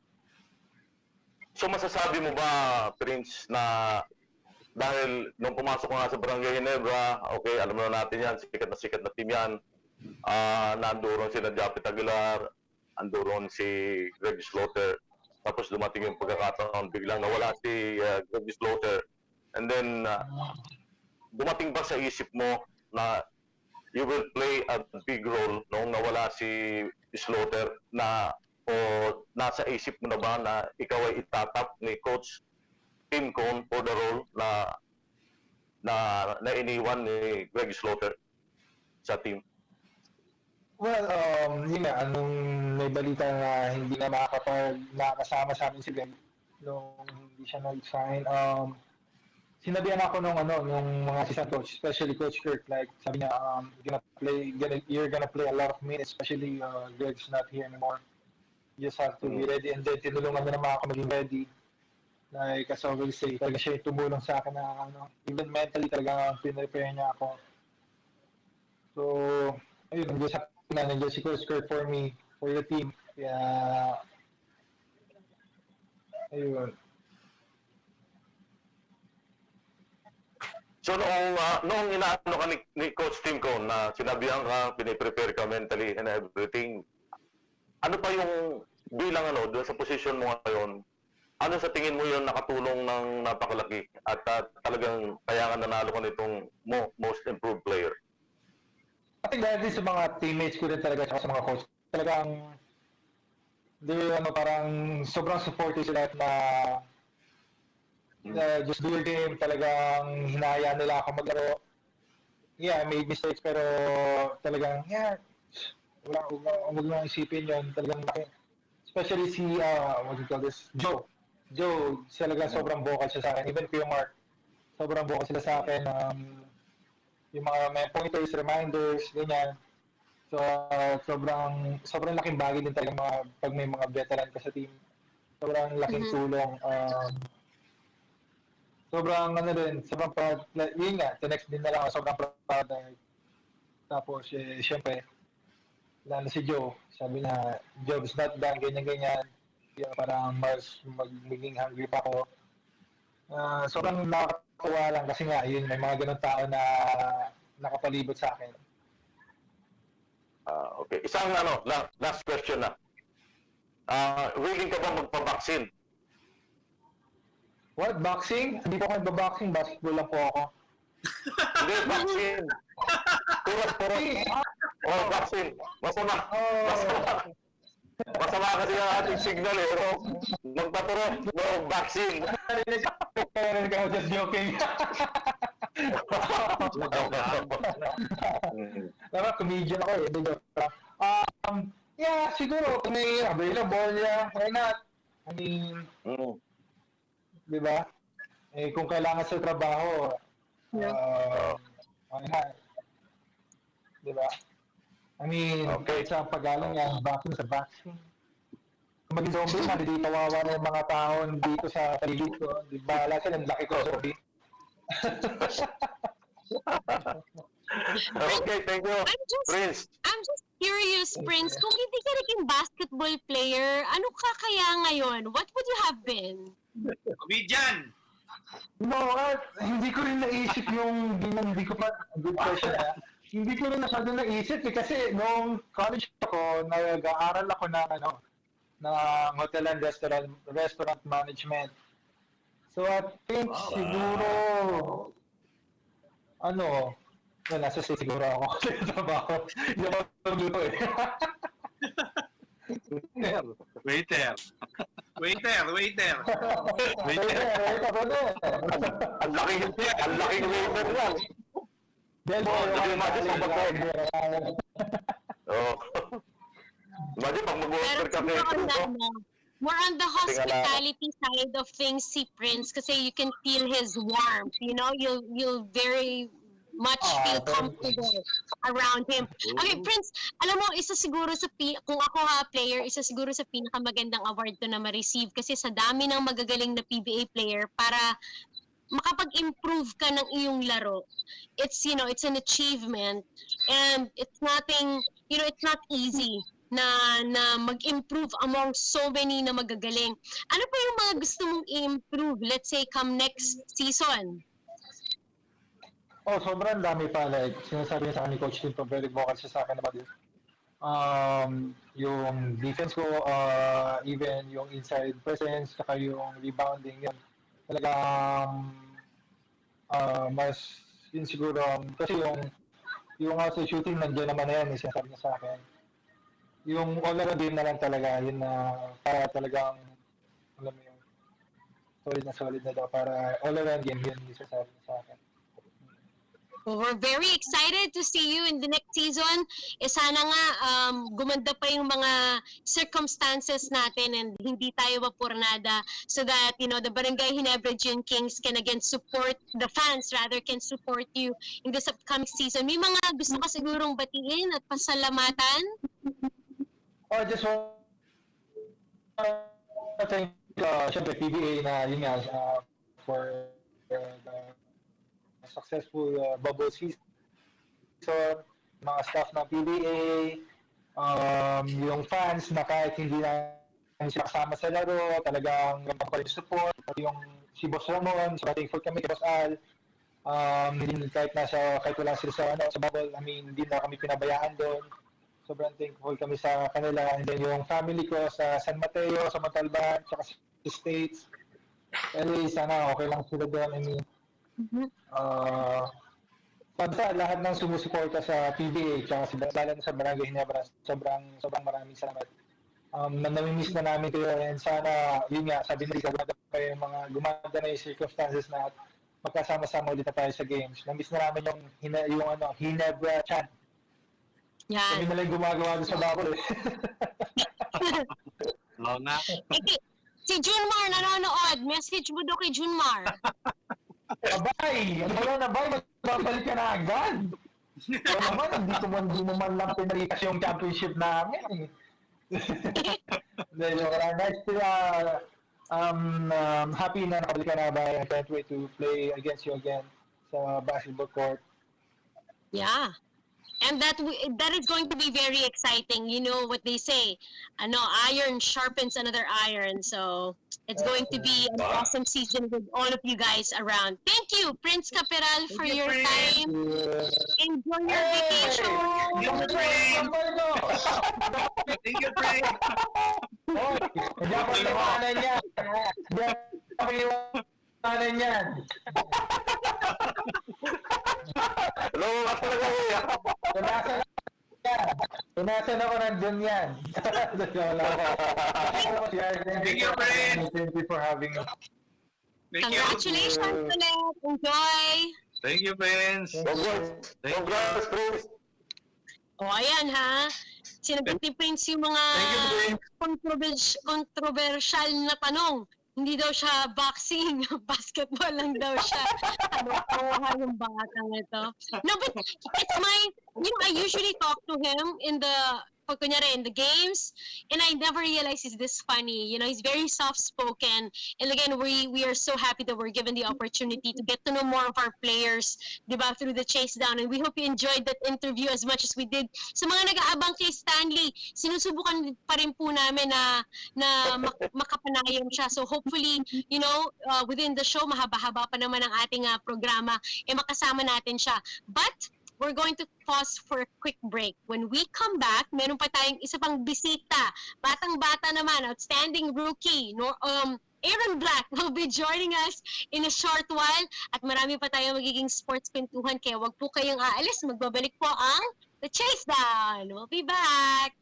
So masasabi mo ba, Prince, na dahil nung pumasok ko nga sa Barangay Ginebra, okay, alam na natin yan, sikat na team yan. Nandoon sila Japet Aguilar, andoon si Greg Slaughter. Tapos dumating yung pagkakataon, biglang nawala si Greg Slaughter. And then, dumating ba sa isip mo na you will play a big role nung nawala si Slaughter na o nasa isip mo na ba na ikaw ay itatap ni Coach Tim Cone for the role na iniwan ni Greg Slaughter sa team? Well, yun nga, anong may balita na hindi na nakakasama sa amin si Greg nung hindi siya nag-sign. Sinabihan ako nung mga assistant coach, especially Coach Kirk, like sabi niya, you're gonna play a lot of minutes, especially Greg's not here anymore. You just have to be ready, and then tinulungan niya naman ako maging ready. Like, as I always say, talaga siya tumulong sa akin na even mentally talaga pinrepare niya ako. So, ayun, nandiyan si Coach Kirk for me, for the team. Kaya, ayun. So noong inaano ka ni Coach Tim Cone na sinabihan ka, piniprepare ka mentally and everything, ano pa yung bilang doon sa position mo ngayon, ano sa tingin mo yung nakatulong ng napakalaki at talagang kaya nga nanalo ka nitong most improved player? I think dahil din sa mga teammates ko rin talaga at sa mga coach, talagang parang sobrang supportive sila na just do your game, talagang hinahayaan nila ako maglaro. Yeah, I made mistakes pero talagang, huwag lang isipin yun, talagang laki. Especially si, what do you call this, Joe, talaga sobrang vocal siya sa akin. Even Kuya Mark, sobrang vocal sila sa akin. Yung mga may pointers, reminders, ganyan. So, sobrang laking bagay din talaga pag may mga veteran ka sa team. Sobrang laking tulong. Sobrang sobrang proud. Yun nga, the next din na lang ako, sobrang proud. Tapos, syempre, lalo si Joe, sabi na, job's not done, ganyan. Parang magiging hungry pa ako. Sobrang nakakatuwa lang kasi nga, yun, may mga ganun tao na nakapalibot sa akin. Okay. Isang last question na. Willing ka ba magpa-vaccine? What? Boxing? Hindi po ako nagba-boxing, basketball lang po ako. Hindi, vaccine. Turot. Vaccine. Masama kasi ang ating signal magpaturot. Vaccine. Narinig ako, just joking. Diba, comedian ako yeah, siguro, kung may available why not? I mean, diba? Kung kailangan sa trabaho, why not? Diba? I mean, kahit sa pagalang vaccine sa vaccine. Kung maging zombie man, hindi kawawa na yung mga tao dito sa paligid ko. Di ba, sila, ang laki ko zombie. Okay, thank you, Prince. I'm just curious, Prince, kung hindi ka naging basketball player, ano ka kaya ngayon? What would you have been? Comedian! No, hindi ko rin naisip hindi ko pa, good question hindi ko rin masyado naisip kasi nung college ako, nag-aaral ako na hotel and restaurant management. So I think siguro, nasa siguro ako sa trabaho. Hindi ako magluto Waiter. Ang laking waiter yan. Imagine pag mag-order ka more on the hospitality side of things si Prince kasi you can feel his warmth, you'll very much feel comfortable around him. Okay, Prince, alam mo, isa siguro kung ako player, isa siguro sa pinakamagandang award ko na ma-receive kasi sa dami ng magagaling na PBA player para makapag-improve ka ng iyong laro. It's, you know, it's an achievement, and it's nothing, you know, it's not easy na mag-improve among so many na magagaling. Ano pa yung mga gusto mong i-improve, let's say, come next season? Oh, sobrang dami pa. Like, sinasabi niya sa akin ni Coach Tim, very vocal siya sa akin about this. Yung defense ko, even yung inside presence, saka yung rebounding, yun. Talagang, mas, yun siguro, kasi yung outside shooting, nandiyan naman na yan, sinasabi niya sa akin. Yung all-around game na lang talaga, yun na, para talagang, alam mo yung, solid na daw, para all-around game, yun yung sinasabi niya sa akin. Well, we're very excited to see you in the next season. Sana nga gumanda pa yung mga circumstances natin and hindi tayo mapurnada, so that, you know, the Barangay Ginebra Gin Kings can again support, the fans rather can support you in this upcoming season. May mga gusto ka sigurong batiin at pasalamatan? Oh, just want to thank, syempre, PBA na, yun nga, for the successful bubble season, mga staff ng PBA, yung fans na kahit hindi na sila kasama sa laro, talagang ganda pa rin support, pati yung si Boss Ramon, so thankful kami kay Boss Al, kahit wala sila sa bubble, I mean, hindi na kami pinabayaan doon. Sobrang thankful kami sa kanila, and then yung family ko sa San Mateo, sa Montalban, saka sa States. Anyway, sana okay lang sila doon. I mean, basta lahat ng sumusuporta sa PBA, tsaka lalo na sa Barangay Ginebra, sobrang maraming salamat. Namimiss na namin kayo, and sana, yun nga, sabi nila, gumanda na yung circumstances na magkasama-sama ulit na tayo sa games. Namiss na namin yung Ginebra chant. Kami Yan. na lang gumagawa sa bubble eh. Oo nga. Si Junmar nanonood. Message mo daw kay Junmar. Abay! Ano ba na, bay? Magbabalik ka na agad. Pero naman, hindi mo man lang pinalikas yung championship namin. Nice to, happy na nakabalik ka na, bay. I can't wait to play against you again sa basketball court. Yeah. And that is going to be very exciting. You know what they say, iron sharpens another iron. So it's going to be an awesome season with all of you guys around. Thank you, Prince Caperal, for your time. Enjoy your vacation. Thank you, Frank. Oh, hindi ako iwanan yan. Hindi ako iwanan yan. Lumabas talaga yan. Tunasan ako nandun yan. Thank you, friend. Thank you for having us. Thank you. Congratulations ulit. Enjoy. Thank you, friends. Congrats, Prince. O, ayan ha. Sinagot ni Prince yung mga controversial na tanong. Hindi daw siya boxing, basketball lang daw siya. Yung batang ito. No, but it's I usually talk to him in the games, and I never realized he's this funny. He's very soft-spoken. And again, we are so happy that we're given the opportunity to get to know more of our players, diba, through the Chasedown. And we hope you enjoyed that interview as much as we did. Sa mga nag-aabang kay Stanley, sinusubukan pa rin po namin na makapanayam siya. So hopefully, within the show, mahaba-haba pa naman ang ating programa, makasama natin siya. But we're going to pause for a quick break. When we come back, meron pa tayong isa pang bisita. Batang-bata naman, outstanding rookie, Aaron Black will be joining us in a short while. At marami pa tayong magiging sports kwentuhan, kaya wag po kayong aalis. Magbabalik po ang The Chasedown. We'll be back.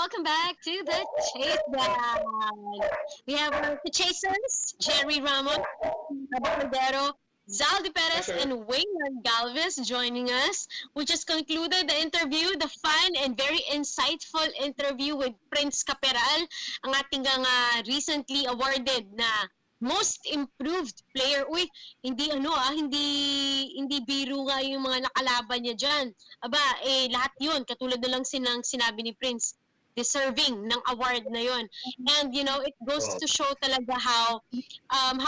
welcome back to the Chasedown. We have our Chasers, Jerry Ramos, Caballero, Zaldi Perez, and Wayland Galvez joining us. We just concluded the interview, the fun and very insightful interview with Prince Caperal, ang ating recently awarded na most improved player. Uy, hindi hindi biro nga yung mga nakalaban niya dyan. Aba, lahat yun, katulad na lang sinabi ni Prince, deserving ng award na yon. And it goes to show talaga how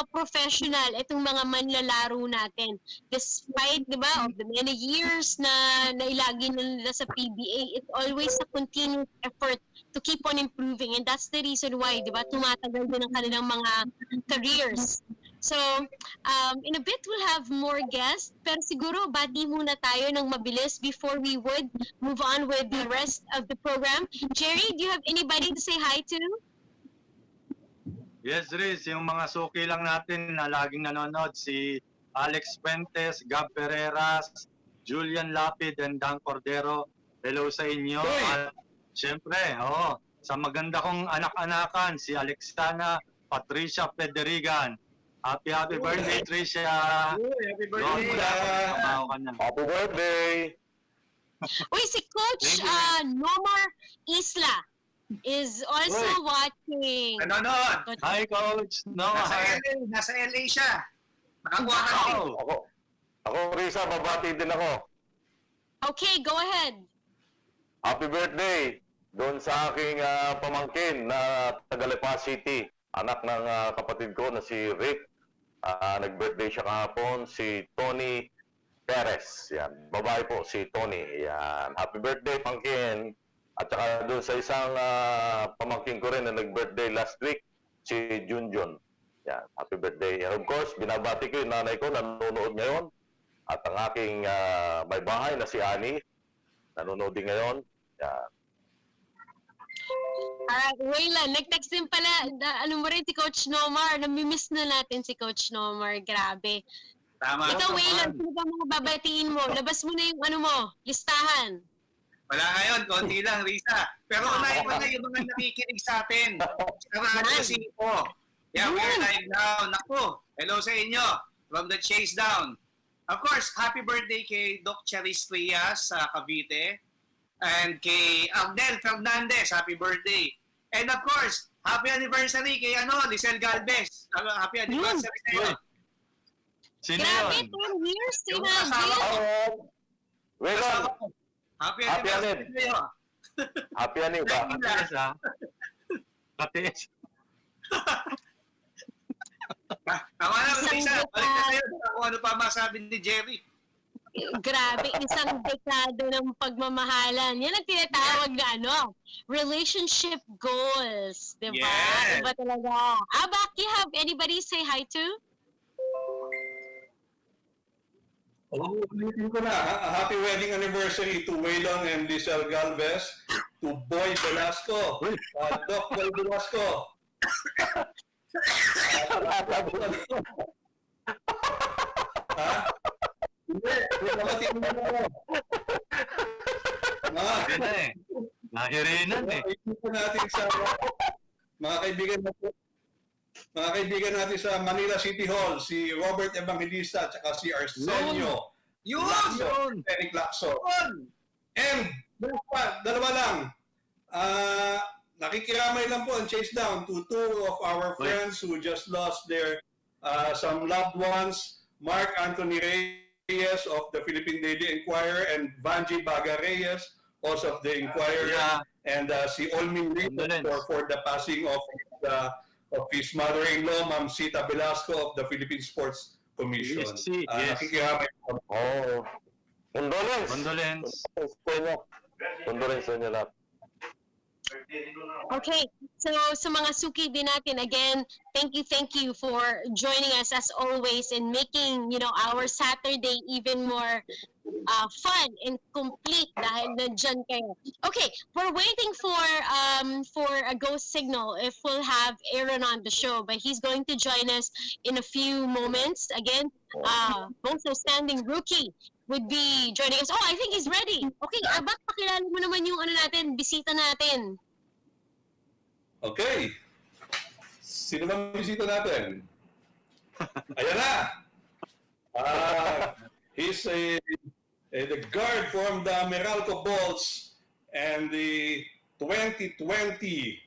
professional itong mga manlalaro natin. Despite, 'di ba, of the many years na nailagi nila sa PBA, it's always a continuous effort to keep on improving, and that's the reason why, 'di ba, tumatagal din ang kanilang mga careers. So, in a bit, we'll have more guests. Pero siguro, bati muna tayo ng mabilis before we would move on with the rest of the program. Jerry, do you have anybody to say hi to? Yes, Riz. Yung mga suki lang natin na laging nanonood, si Alex Fuentes, Gab Pereras, Julian Lapid, and Dan Cordero. Hello sa inyo. At syempre, sa maganda kong anak-anakan, si Alexana Patricia Federigan. Happy birthday, Tricia. Happy birthday. Happy birthday. Uy, si Coach Nomar Isla is also watching. Nanonood. Hi, Coach. Nasa LA siya. Nakakuha ka rin. Ako, Risa, babati din ako. Okay, go ahead. Happy birthday doon sa aking pamangkin na taga Lipa City. Anak ng kapatid ko na si Rick. Nag-birthday siya kahapon, si Tony Perez. Yan. Babae po, si Tony. Yan. Happy birthday, pangkin. At saka doon sa isang pamangkin ko rin na nag-birthday last week, si Junjun. Yan. Happy birthday. And of course, binabati ko yung nanay ko, nanonood ngayon. At ang aking may bahay na si Annie, nanonood din ngayon. Yan. Alright, Wayland, nag-text din pala, mo rin si Coach Nomar, namimiss na natin si Coach Nomar, grabe. Tama. Ikaw, Wayland, sino ba mga babatiin mo? Labas mo na yung listahan. Wala ngayon, konti lang, Risa. Pero unahin mo na yung mga nakikinig sa atin. Sa Radyo Sino. Yeah, we're live now. Naku, hello sa inyo from the Chasedown. Of course, happy birthday kay Doc Charis Trias sa Cavite. And kay Abdel Fernandez, happy birthday. And of course, happy anniversary kay Lisel Galvez. Happy anniversary sa iyo. Sino Grabe, yun? 10 years, Yung sinabi. kasama ko. Welcome. Happy Happy anniversary sa iyo. Happy anniversary. Katiis, ha? Katiis. Tama na, Risa. Balik na tayo kung ano pa masabi ni Jerry. Grabe, isang dekada ng pagmamahalan. Yan ang tinatawag na relationship goals. Diba? Yes. Diba talaga? Abak, you have anybody say hi to? Ulitin ko na. Happy wedding anniversary to Waylon and Lisel Galvez, to Boy Velasco, Doc Boy Velasco. Hindi naman mo. Sabi na eh. Nahirinan eh. Ito natin sa mga kaibigan natin sa Manila City Hall, si Robert Evangelista at saka si Arsenio. Yun! Eric Lacson. And dalawa lang. Nakikiramay lang po ang Chasedown to two of our friends who just lost their some loved ones. Mark Anthony Reyes of the Philippine Daily Inquirer and Brgy Reyes also of the Inquirer, and si Olmin Reyes for the passing of his mother-in-law, Ma'am Sita Velasco of the Philippine Sports Commission. Yes. Nakikiramay po. Condolence. Condolence sa inyo lahat. Okay, so sa mga suki din natin, again, thank you for joining us as always and making, our Saturday even more fun and complete dahil nandyan kayo. Okay, we're waiting for a go signal if we'll have Aaron on the show, but he's going to join us in a few moments. Again, most outstanding rookie would be joining us. Oh, I think he's ready. Okay, Abak, pakilala mo naman yung natin, bisita natin. Okay. Sino bang bisita natin? Ayan na! He's the guard from the Meralco Bolts and the 2020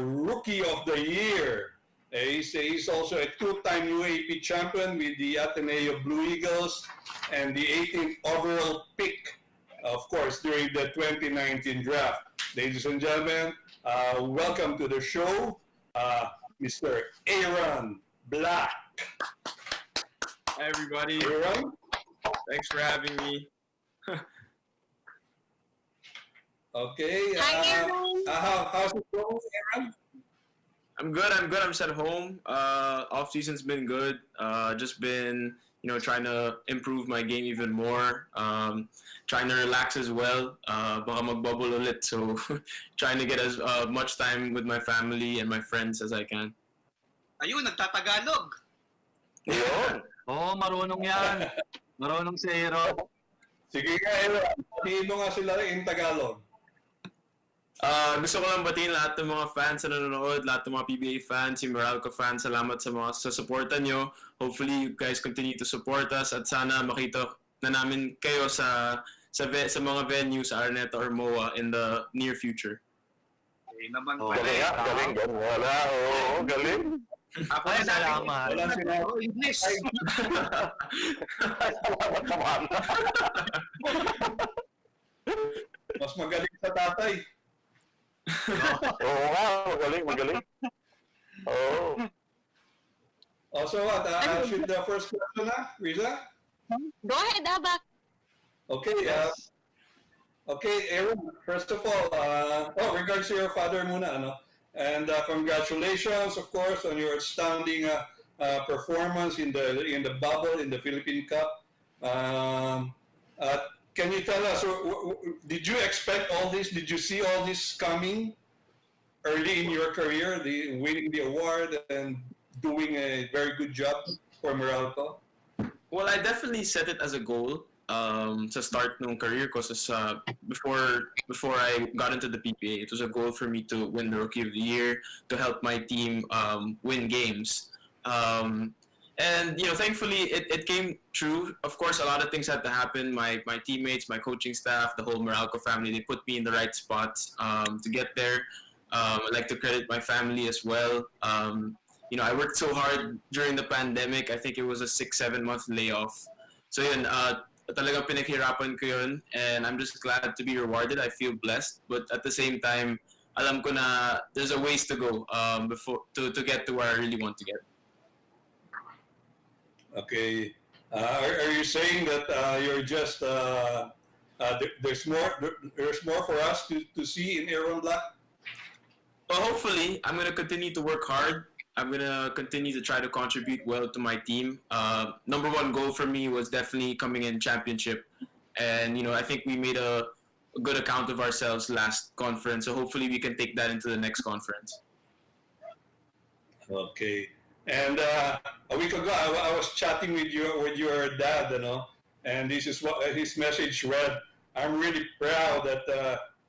Rookie of the Year. He's also a two-time UAP champion with the Ateneo Blue Eagles and the 18th overall pick, of course, during the 2019 draft. Ladies and gentlemen, welcome to the show, Mr. Aaron Black. Hi, everybody. Aaron? Thanks for having me. Okay. Hi, Aaron. How's it going, Aaron? I'm good. I'm just at home. Off season's been good. Just been, trying to improve my game even more. Trying to relax as well. Baka magbubble ulit. So trying to get as much time with my family and my friends as I can. Ayun, nagtatagalog. Yun. Oo, marunong yan. Marunong si Aaron. Sige nga, Aaron. Sabihin mo nga sila in Tagalog. Gusto ko lang batiin lahat ng mga fans na nanonood, lahat ng mga PBA fans, yung Meralco fans. Salamat sa supportan nyo. Hopefully, you guys continue to support us at sana makita na namin kayo sa mga venues sa Araneta or MOA in the near future. Okay naman Oh, pala. Galing. Wala. Oo, galing. Ako Ay, na salamat. Wala sila. English. Salamat naman. Mas magaling sa tatay. Oo nga, magaling. Oo. So what? Should the first question na, Riza? Go ahead, Abak. Okay. Okay, Aaron. First of all, regards to your father muna, ano? And congratulations, of course, on your outstanding performance in the bubble in the Philippine Cup. Can you tell us, did you expect all this? Did you see all this coming early in your career, winning the award and doing a very good job for Meralco? Well, I definitely set it as a goal to start ng career ko. Before I got into the PPA, it was a goal for me to win the Rookie of the Year, to help my team win games. And thankfully, it came true. Of course, a lot of things had to happen. My teammates, my coaching staff, the whole Meralco family, they put me in the right spots to get there. I'd like to credit my family as well. I worked so hard during the pandemic. I think it was a 6-7 month layoff. So yun, talagang pinaghirapan ko yun, and I'm just glad to be rewarded. I feel blessed, but at the same time, alam ko na there's a ways to go before to get to where I really want to get. Okay. Are you saying that you're just there's more for us to see in Aaron Black? Well, hopefully, I'm gonna continue to work hard. I'm gonna continue to try to contribute well to my team. Number one goal for me was definitely coming in championship, and I think we made a good account of ourselves last conference. So hopefully, we can take that into the next conference. Okay. And a week ago, I was chatting with your dad, and this is what his message read. I'm really proud that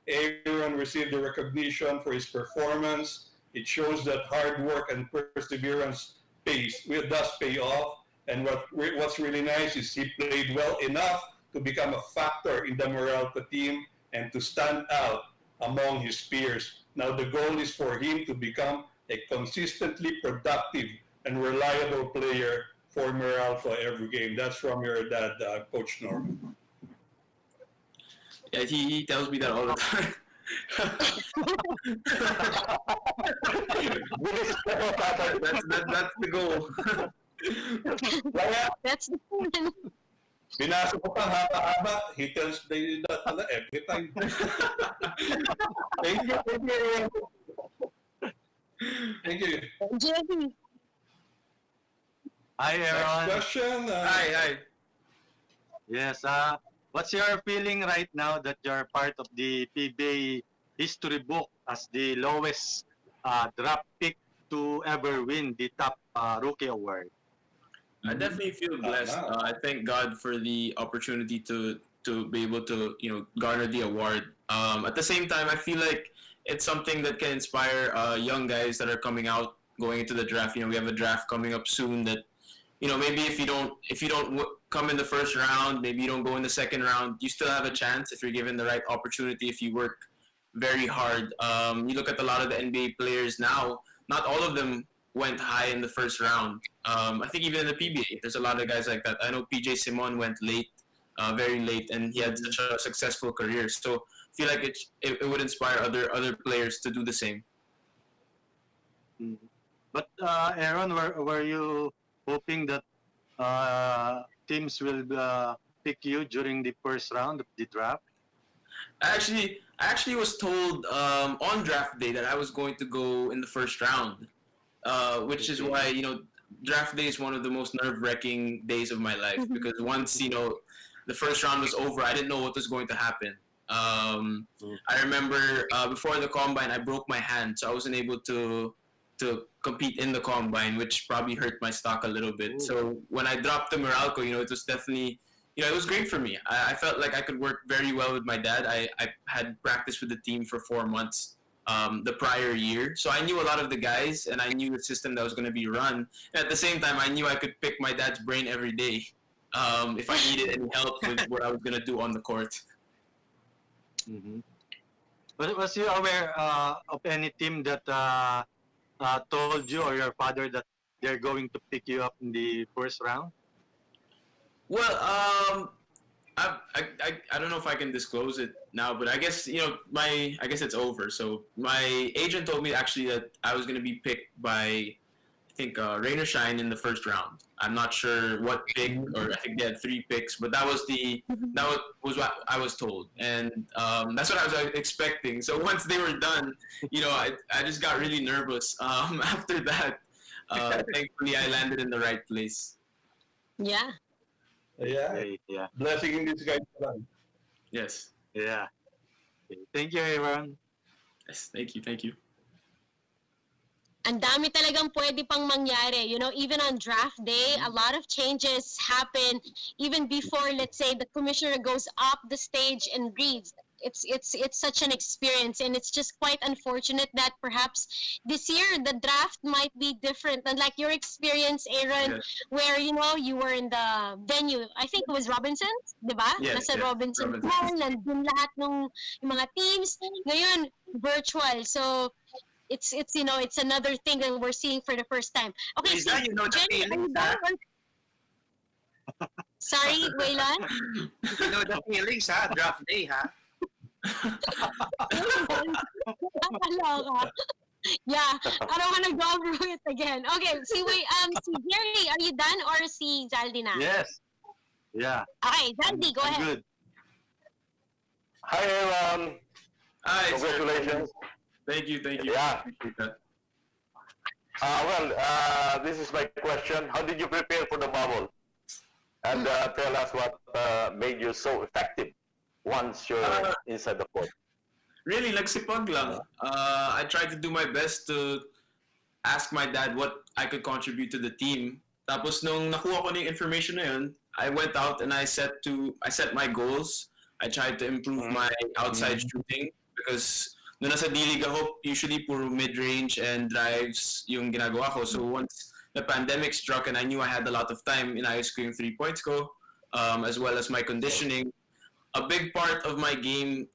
Aaron received the recognition for his performance. It shows that hard work and perseverance does pay off. And what's really nice is he played well enough to become a factor in the Meralco team and to stand out among his peers. Now the goal is for him to become a consistently productive and reliable player for Meralco every game. That's from your dad, Coach Norman. Yeah, he tells me that all the time. That's the goal. That's the plan. Pinasok ko pang haba-haba. He tells me that every time. Thank you. Thank you. Jerry. Hi, Aaron. Next question. Hi. Yes, what's your feeling right now that you're part of the PBA history book as the lowest draft pick to ever win the top rookie award? I definitely feel blessed. I thank God for the opportunity to be able to garner the award. At the same time, I feel like it's something that can inspire young guys that are coming out going into the draft. We have a draft coming up soon that maybe if you don't come in the first round, maybe you don't go in the second round, you still have a chance if you're given the right opportunity, if you work very hard. You look at a lot of the NBA players now, not all of them went high in the first round. I think even in the PBA, there's a lot of guys like that. I know PJ Simon went late, very late, and he had such a successful career. So I feel like it would inspire other players to do the same. But Aaron, were you hoping that teams will pick you during the first round of the draft? I actually was told on draft day that I was going to go in the first round, which is why draft day is one of the most nerve-wracking days of my life, because once the first round was over, I didn't know what was going to happen. I remember before the combine, I broke my hand, so I wasn't able to compete in the combine, which probably hurt my stock a little bit. So when I dropped the Meralco, it was definitely, it was great for me. I felt like I could work very well with my dad. I had practiced with the team for 4 months the prior year. So I knew a lot of the guys, and I knew the system that was going to be run. And at the same time, I knew I could pick my dad's brain every day if I needed any help with what I was going to do on the court. Mm-hmm. But was you aware of any team that told you or your father that they're going to pick you up in the first round? Well, I don't know if I can disclose it now, but I guess I guess it's over. So my agent told me actually that I was going to be picked by, I think, Rain or Shine in the first round. I'm not sure what pick, or I think they had 3 picks, but that was what I was told, and that's what I was expecting. So once they were done, I just got really nervous. After that, thankfully I landed in the right place. Yeah. Yeah. Blessing in disguise. Yes. Yeah. Okay. Thank you, Aaron. Yes. Thank you. Ang dami talagang pwede pang mangyari. Even on draft day, a lot of changes happen even before, let's say, the commissioner goes up the stage and reads. It's such an experience, and it's just quite unfortunate that perhaps this year the draft might be different, unlike your experience, Aaron, Yes. where you were in the venue. I think it was Robinson's, di ba? Yes, Nasa yes, Robinson's Robinson's. Hall, nandun lahat ng yung mga teams. Ngayon, virtual. So it's another thing that we're seeing for the first time. Okay, Lisa, so you know the Jenny, are feeling, you done? Sorry, Waylon? You know the feelings, ha? Draft day, ha? Nakakaloka. Yeah, I don't want to go through it again. Okay, si Jerry, are you done or si Zaldi na? Yes. Yeah. Okay, Zaldi, go I'm ahead. good. Hi, Aaron. Hi, sir. Congratulations. Thank you. Yeah. This is my question. How did you prepare for the bubble? And tell us what made you so effective once you're inside the court. Really, nagsipag lang. I tried to do my best to ask my dad what I could contribute to the team. Tapos nung nakuha ko na yung information na yun, I went out and I set my goals. I tried to improve my outside shooting, because nung nasa D-League ako, usually puro mid-range and drives yung ginagawa ko. So once the pandemic struck and I knew I had a lot of time, inayos ko yung 3 points ko, as well as my conditioning. A big part of my game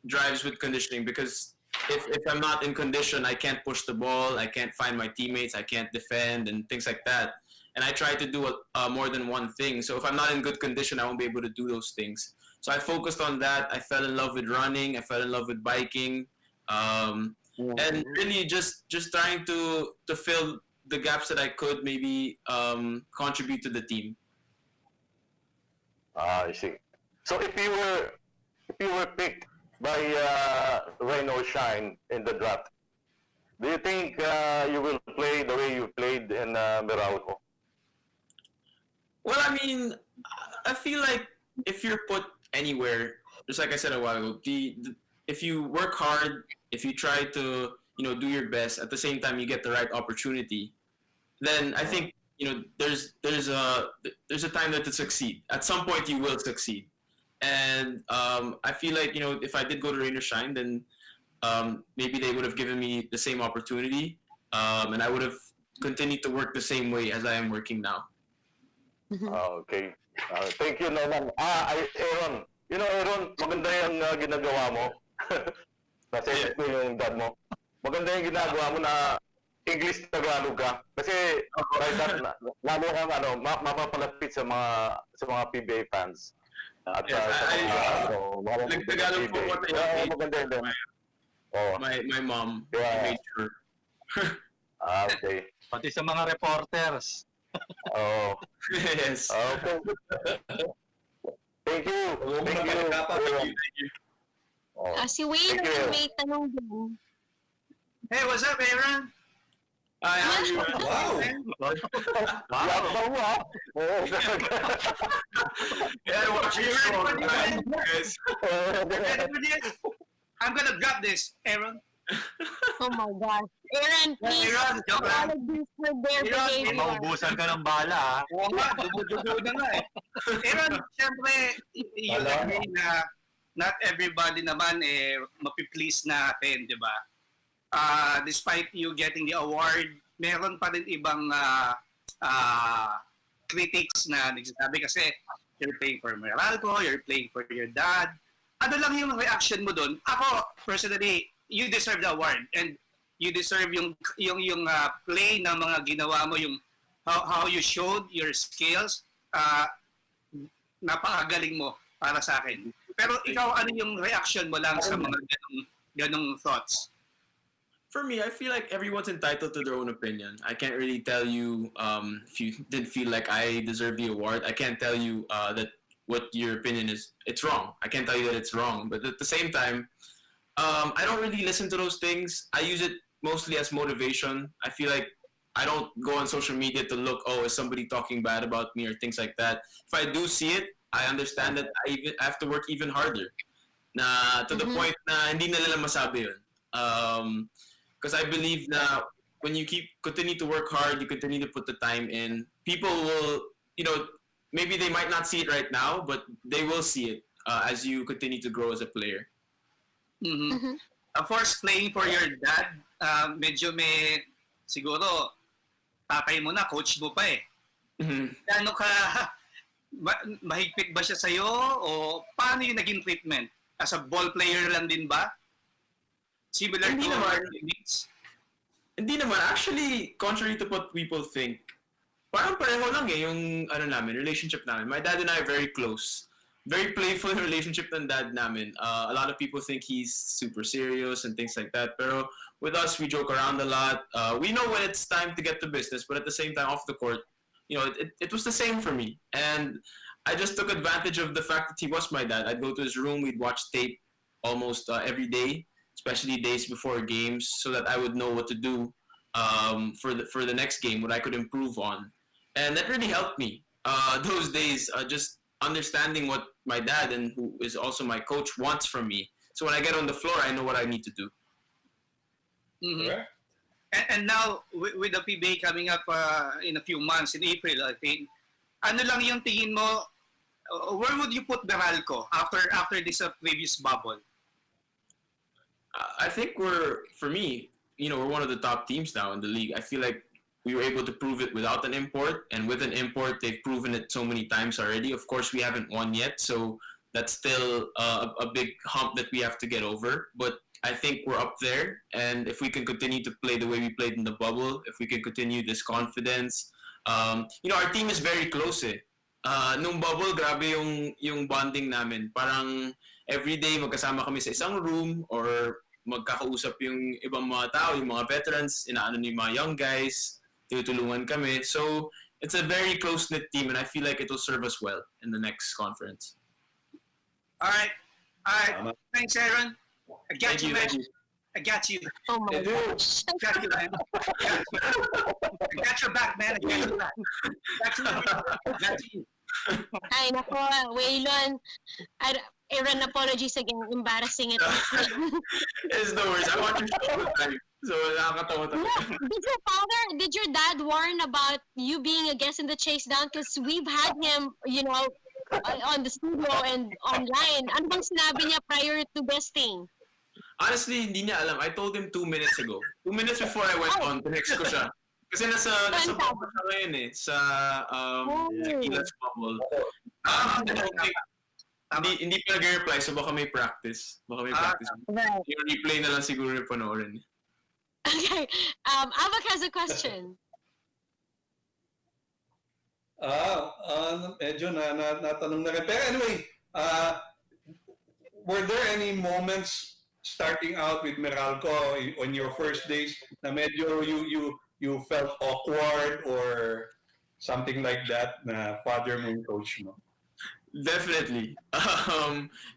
drives with conditioning, because if I'm not in condition, I can't push the ball, I can't find my teammates, I can't defend, and things like that. And I try to do more than one thing. So if I'm not in good condition, I won't be able to do those things. So I focused on that. I fell in love with running. I fell in love with biking, and really just trying to fill the gaps that I could, maybe contribute to the team. I see. So if you were picked by Rain or Shine in the draft, do you think you will play the way you played in Meralco? Well, I mean, I feel like if you're put anywhere, just like I said a while ago, if you work hard, if you try to do your best, at the same time you get the right opportunity, then I think there's a time that to succeed. At some point you will succeed, and I feel like if I did go to Rain or Shine, then maybe they would have given me the same opportunity, and I would have continued to work the same way as I am working now. Okay. Thank you naman. Aaron. You know, Aaron, maganda yung ginagawa mo. Nasa ko yung dad mo. Maganda yung ginagawa mo na English Tagalog ka. Kasi right that, lalo kang mapapalapit sa mga PBA fans. At Tagalog po ko tayo. Maganda yun. My mom made sure. Okay. Pati sa mga reporters. Oh. Yes. Okay. Thank you. Thank you. Si Wayne may tanong din. Hey, what's up, Aaron? Wow! Yeah, watch your show, guys. I'm gonna grab this, Aaron. Oh my gosh. Aaron, please. Aaron, joke lang. Apologies for their Aaron, behavior. Maubusan ka ng bala, ha? Oo nga, dugo na nga eh. Aaron, siyempre, you agree na not everybody naman mapiplease natin, di ba? Despite you getting the award, meron pa rin ibang critics na nagsasabi kasi you're playing for Meralco, you're playing for your dad. Ano lang yung reaction mo doon? Ako, personally, you deserve the award and you deserve yung play na mga ginawa mo, yung how you showed your skills. Napakagaling mo para sa akin. Pero ikaw, ano yung reaction mo lang sa mga ganong thoughts? For me, I feel like everyone's entitled to their own opinion. I can't really tell you if you didn't feel like I deserve the award. I can't tell you that what your opinion is. It's wrong. I can't tell you that it's wrong. But at the same time, I don't really listen to those things. I use it mostly as motivation. I feel like I don't go on social media to look, is somebody talking bad about me or things like that. If I do see it, I understand that I have to work even harder. To the point na hindi na nila masabi yun. Because I believe that when you continue to work hard, you continue to put the time in, people will, maybe they might not see it right now, but they will see it as you continue to grow as a player. Of course, playing for your dad, medyo may, siguro, tatay mo na, coach mo pa eh. Ano ka, mahigpit ba siya sa'yo? O paano yung naging treatment? As a ball player lang din ba? Similar Hindi to naman. teammates? Hindi naman. Actually, contrary to what people think, parang pareho lang yung relationship namin. My dad and I are very close. Very playful relationship ng dad namin. A lot of people think he's super serious and things like that. Pero with us, we joke around a lot. We know when it's time to get to business, but at the same time, off the court, it was the same for me. And I just took advantage of the fact that he was my dad. I'd go to his room, we'd watch tape almost every day, especially days before games, so that I would know what to do for the next game, what I could improve on. And that really helped me. Those days, just understanding what my dad, and who is also my coach, wants from me. So when I get on the floor, I know what I need to do. Mm-hmm. And now, with the PBA coming up in a few months, in April, I think, ano lang yung tingin mo, where would you put Meralco after this previous bubble? I think we're one of the top teams now in the league. I feel like we were able to prove it without an import, and with an import, they've proven it so many times already. Of course, we haven't won yet, so that's still a big hump that we have to get over. But I think we're up there, and if we can continue to play the way we played in the bubble, if we can continue this confidence, our team is very close. Nung bubble, grabe yung bonding namin. Parang everyday magkasama kami sa isang room, or magkakausap yung ibang mga tao, yung mga veterans, inaano ni mga young guys, tinutulungan kami. So it's a very close-knit team, and I feel like it will serve us well in the next conference. All right. Thanks, Aaron. I got you, man. I got you. Oh my gosh. I got you, man. I got your back, man. I got your back. Back to you. Ay, nako, Waylon. Aaron, apologies again. Embarrassing it. It's no worries. I want your show all the time. So, nakakatawa talaga. Did your dad warn about you being a guest in the Chasedown? Because we've had him, on the studio and online. Ano bang sinabi niya prior to guesting? Honestly, hindi niya alam. I told him 2 minutes ago. 2 minutes before I went on, text ko siya. Kasi nasa bubble siya ngayon eh. Sa Gilas bubble. I don't think, hindi pa nag-reply, so baka may practice. Baka may practice. Yung replay na lang siguro yung panoorin. Okay. Abak has a question. Medyo natanong na rin. Pero anyway, were there any moments starting out with Meralco on your first days na medyo you felt awkward or something like that na father mo yung coach mo? Definitely.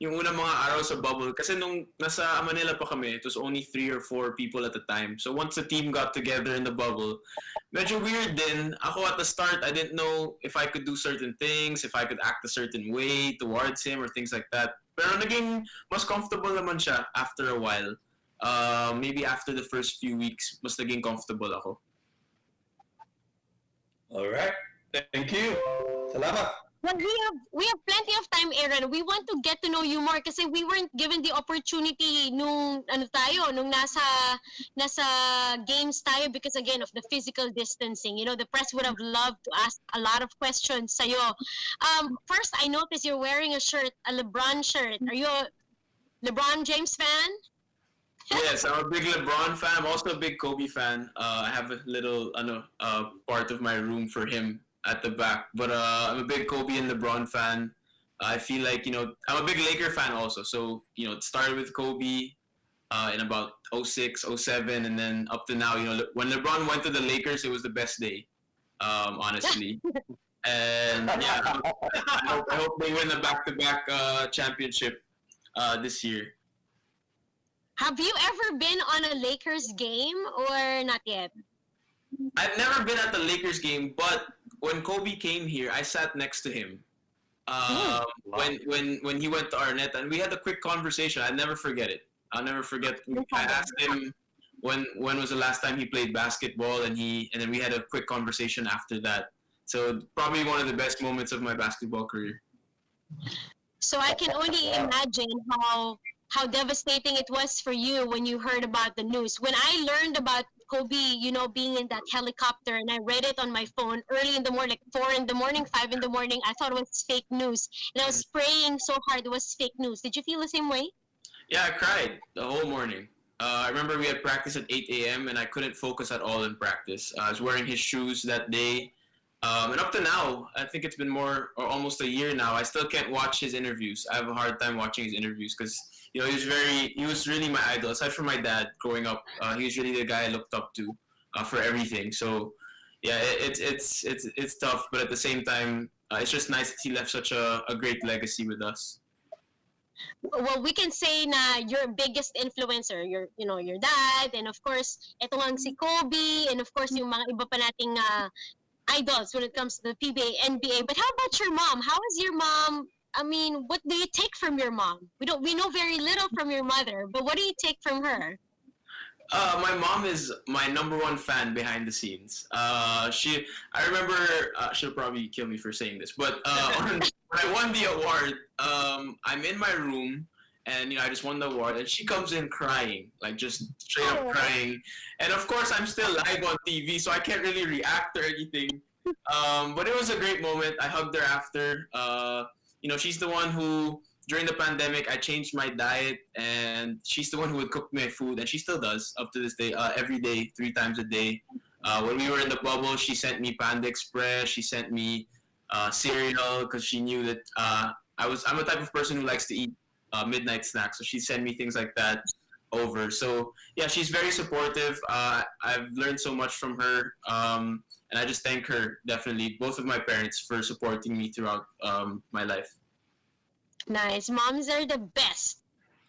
Yung unang mga araw sa bubble, kasi nung nasa Manila pa kami, it was only 3 or 4 people at the time. So once the team got together in the bubble, medyo weird din. Ako at the start, I didn't know if I could do certain things, if I could act a certain way towards him or things like that. Pero naging mas comfortable naman siya after a while. Maybe after the first few weeks, mas naging comfortable ako. All right. Thank you. Salamat. Well, we have plenty of time, Aaron. We want to get to know you more kasi we weren't given the opportunity nung nasa games tayo because again of the physical distancing. You know, the press would have loved to ask a lot of questions sa'yo. First, I noticed you're wearing a LeBron shirt. Are you a LeBron James fan? Yes, I'm a big LeBron fan. I'm also a big Kobe fan. I have a little part of my room for him at the back. But I'm a big Kobe and LeBron fan. I feel like, I'm a big Laker fan also. So, it started with Kobe in about 06, 07, and then up to now, when LeBron went to the Lakers, it was the best day, honestly. And yeah, I hope they win the back-to-back championship this year. Have you ever been on a Lakers game or not yet? I've never been at the Lakers game, but when Kobe came here, I sat next to him. When he went to Arnett, and we had a quick conversation. I'll never forget it. I'll never forget. I asked him when was the last time he played basketball, and then we had a quick conversation after that. So probably one of the best moments of my basketball career. So I can only imagine how devastating it was for you when you heard about the news. When I learned about Kobe, being in that helicopter, and I read it on my phone early in the morning, like 4 in the morning, 5 in the morning, I thought it was fake news. And I was praying so hard it was fake news. Did you feel the same way? Yeah, I cried the whole morning. I remember we had practice at 8 a.m. and I couldn't focus at all in practice. I was wearing his shoes that day. And up to now, I think it's been more or almost a year now, I still can't watch his interviews. I have a hard time watching his interviews because he was really my idol. Aside from my dad growing up, he was really the guy I looked up to for everything. So yeah, it's tough, but at the same time, it's just nice that he left such a great legacy with us. Well, we can say na your biggest influencer, your dad, and of course, ito ang si Kobe, and of course, yung mga iba pa nating idols when it comes to the PBA, NBA. But how about your mom? How is your mom? I mean, what do you take from your mom? We know very little from your mother, but what do you take from her? My mom is my #1 fan behind the scenes. I remember, she'll probably kill me for saying this, but when I won the award, I'm in my room, and I just won the award, and she comes in crying, like just straight up crying. And of course, I'm still live on TV, so I can't really react or anything. But it was a great moment. I hugged her after. She's the one who, during the pandemic, I changed my diet, and she's the one who would cook my food, and she still does up to this day, every day, 3 times a day. When we were in the bubble, she sent me Panda Express. She sent me cereal because she knew that I'm a type of person who likes to eat midnight snacks, so she sent me things like that over. So yeah, she's very supportive. I've learned so much from her, and I just thank her, definitely, both of my parents, for supporting me throughout my life. Nice. Moms are the best.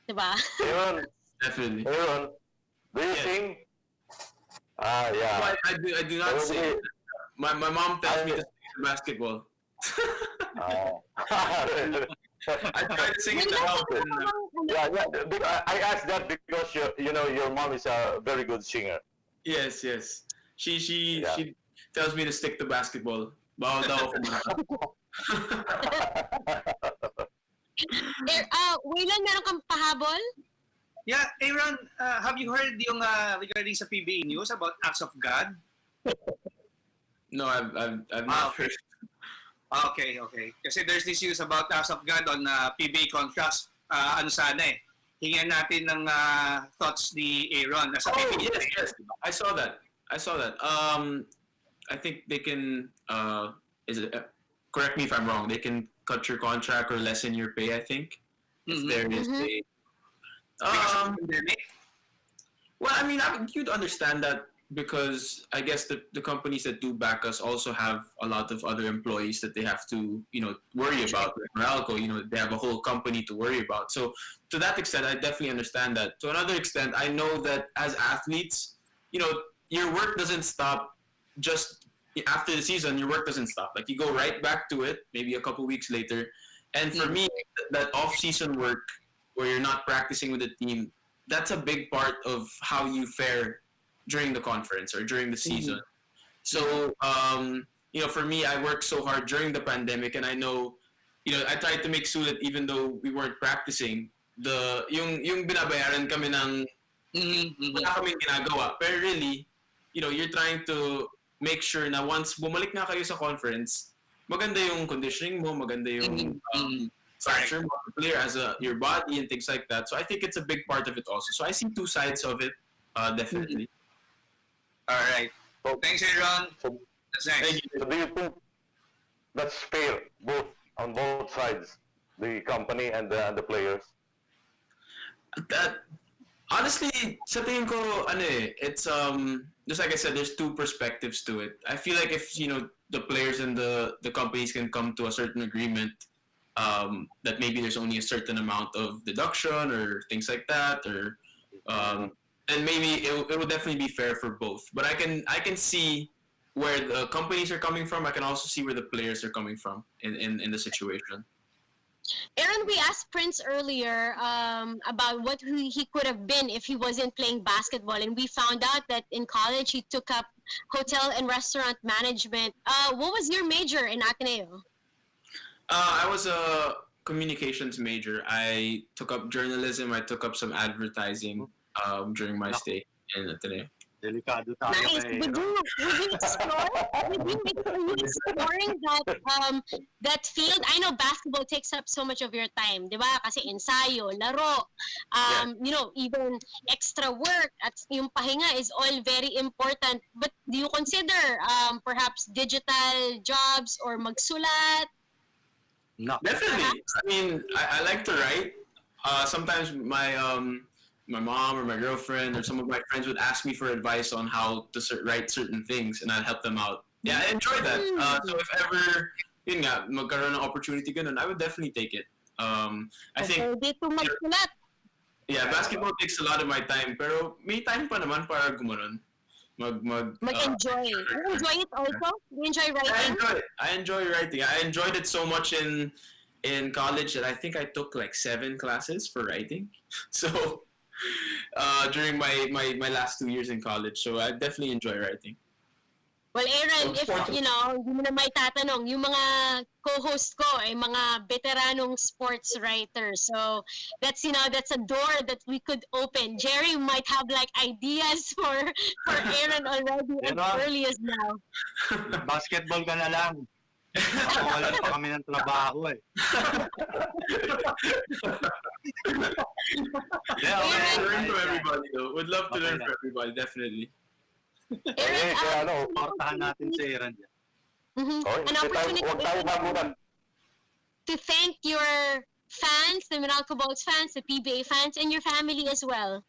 Diba? Aaron, Definitely. Aaron, do you sing? Yeah. No, I do not sing. My mom tells me to sing basketball. I try to sing in the house. Yeah. I asked that because your mom is a very good singer. Yes. She tells me to stick to basketball. Bawal daw ako Waylan, meron kang pahabol? Yeah, Aaron, have you heard yung regarding sa PBA news about acts of God? No, I've Ah, not heard. Okay. Kasi there's this news about acts of God on PBA contracts. Ano sana eh. Hingan natin ng thoughts ni Aaron. Nasa Oh, PBA. yes. I saw that. I think they can. Correct me if I'm wrong. They can cut your contract or lessen your pay. I think if there is a. Because of the pandemic. Well, I mean, you'd understand that because I guess the companies that do back us also have a lot of other employees that they have to, worry about. Like Meralco, they have a whole company to worry about. So to that extent, I definitely understand that. To another extent, I know that as athletes, your work doesn't stop just after the season. Your work doesn't stop. Like you go right back to it, maybe a couple weeks later. And for me, that off-season work where you're not practicing with the team, that's a big part of how you fare during the conference or during the season. So, for me, I worked so hard during the pandemic, and I know, I tried to make sulit even though we weren't practicing. Yung binabayaran kami ng wala kaming ginagawa. Pero really, you're trying to make sure na once bumalik na kayo sa conference, maganda yung conditioning mo, maganda yung structure mo, clear as your body and things like that. So I think it's a big part of it also. So I see two sides of it, definitely. All right. Thanks, Aaron. That's nice. Thank you. So do you think that's fair, on both sides, the company and the players? That honestly, sa tingin ko, it's just like I said, there's two perspectives to it. I feel like if the players and the companies can come to a certain agreement, that maybe there's only a certain amount of deduction or things like that, or and maybe it would definitely be fair for both. But I can see where the companies are coming from. I can also see where the players are coming from in the situation. Aaron, we asked Prince earlier about what he could have been if he wasn't playing basketball, and we found out that in college he took up hotel and restaurant management. What was your major in Ateneo? I was a communications major. I took up journalism. I took up some advertising during my stay in Ateneo. Delikado tayo Nice. kay Would you explore? Are you exploring that field? I know basketball takes up so much of your time, di ba? Kasi ensayo, laro, even extra work at yung pahinga is all very important. But do you consider perhaps digital jobs or magsulat? No. Definitely. I mean, I like to write. Sometimes my mom or my girlfriend or some of my friends would ask me for advice on how to write certain things, and I'd help them out. Yeah, I enjoy that. So if ever, magkaroon ng opportunity ganun, I would definitely take it. I think, Dito magsulat. yeah, basketball takes a lot of my time, pero may time pa naman para gumanon. Mag-enjoy. You enjoy it also? You enjoy I writing? enjoy it. I enjoy writing. I enjoyed it so much in college that I think I took like 7 classes for writing. So during my last 2 years in college, so I definitely enjoy writing. Well, Aaron, if, hindi mo na may tatanong, yung mga co-host ko ay mga veteranong sports writers. So, that's a door that we could open. Jerry might have like ideas for Aaron already as early as now. Basketball ka na lang. Wala pa kami ng trabaho eh. Yeah, I want to learn from everybody though. Would love to learn from everybody, definitely. Aaron, Portahan natin si Aaron. an opportunity Huwag tayo magunan. to thank your fans, the Meralco Bolts fans, the PBA fans, and your family as well.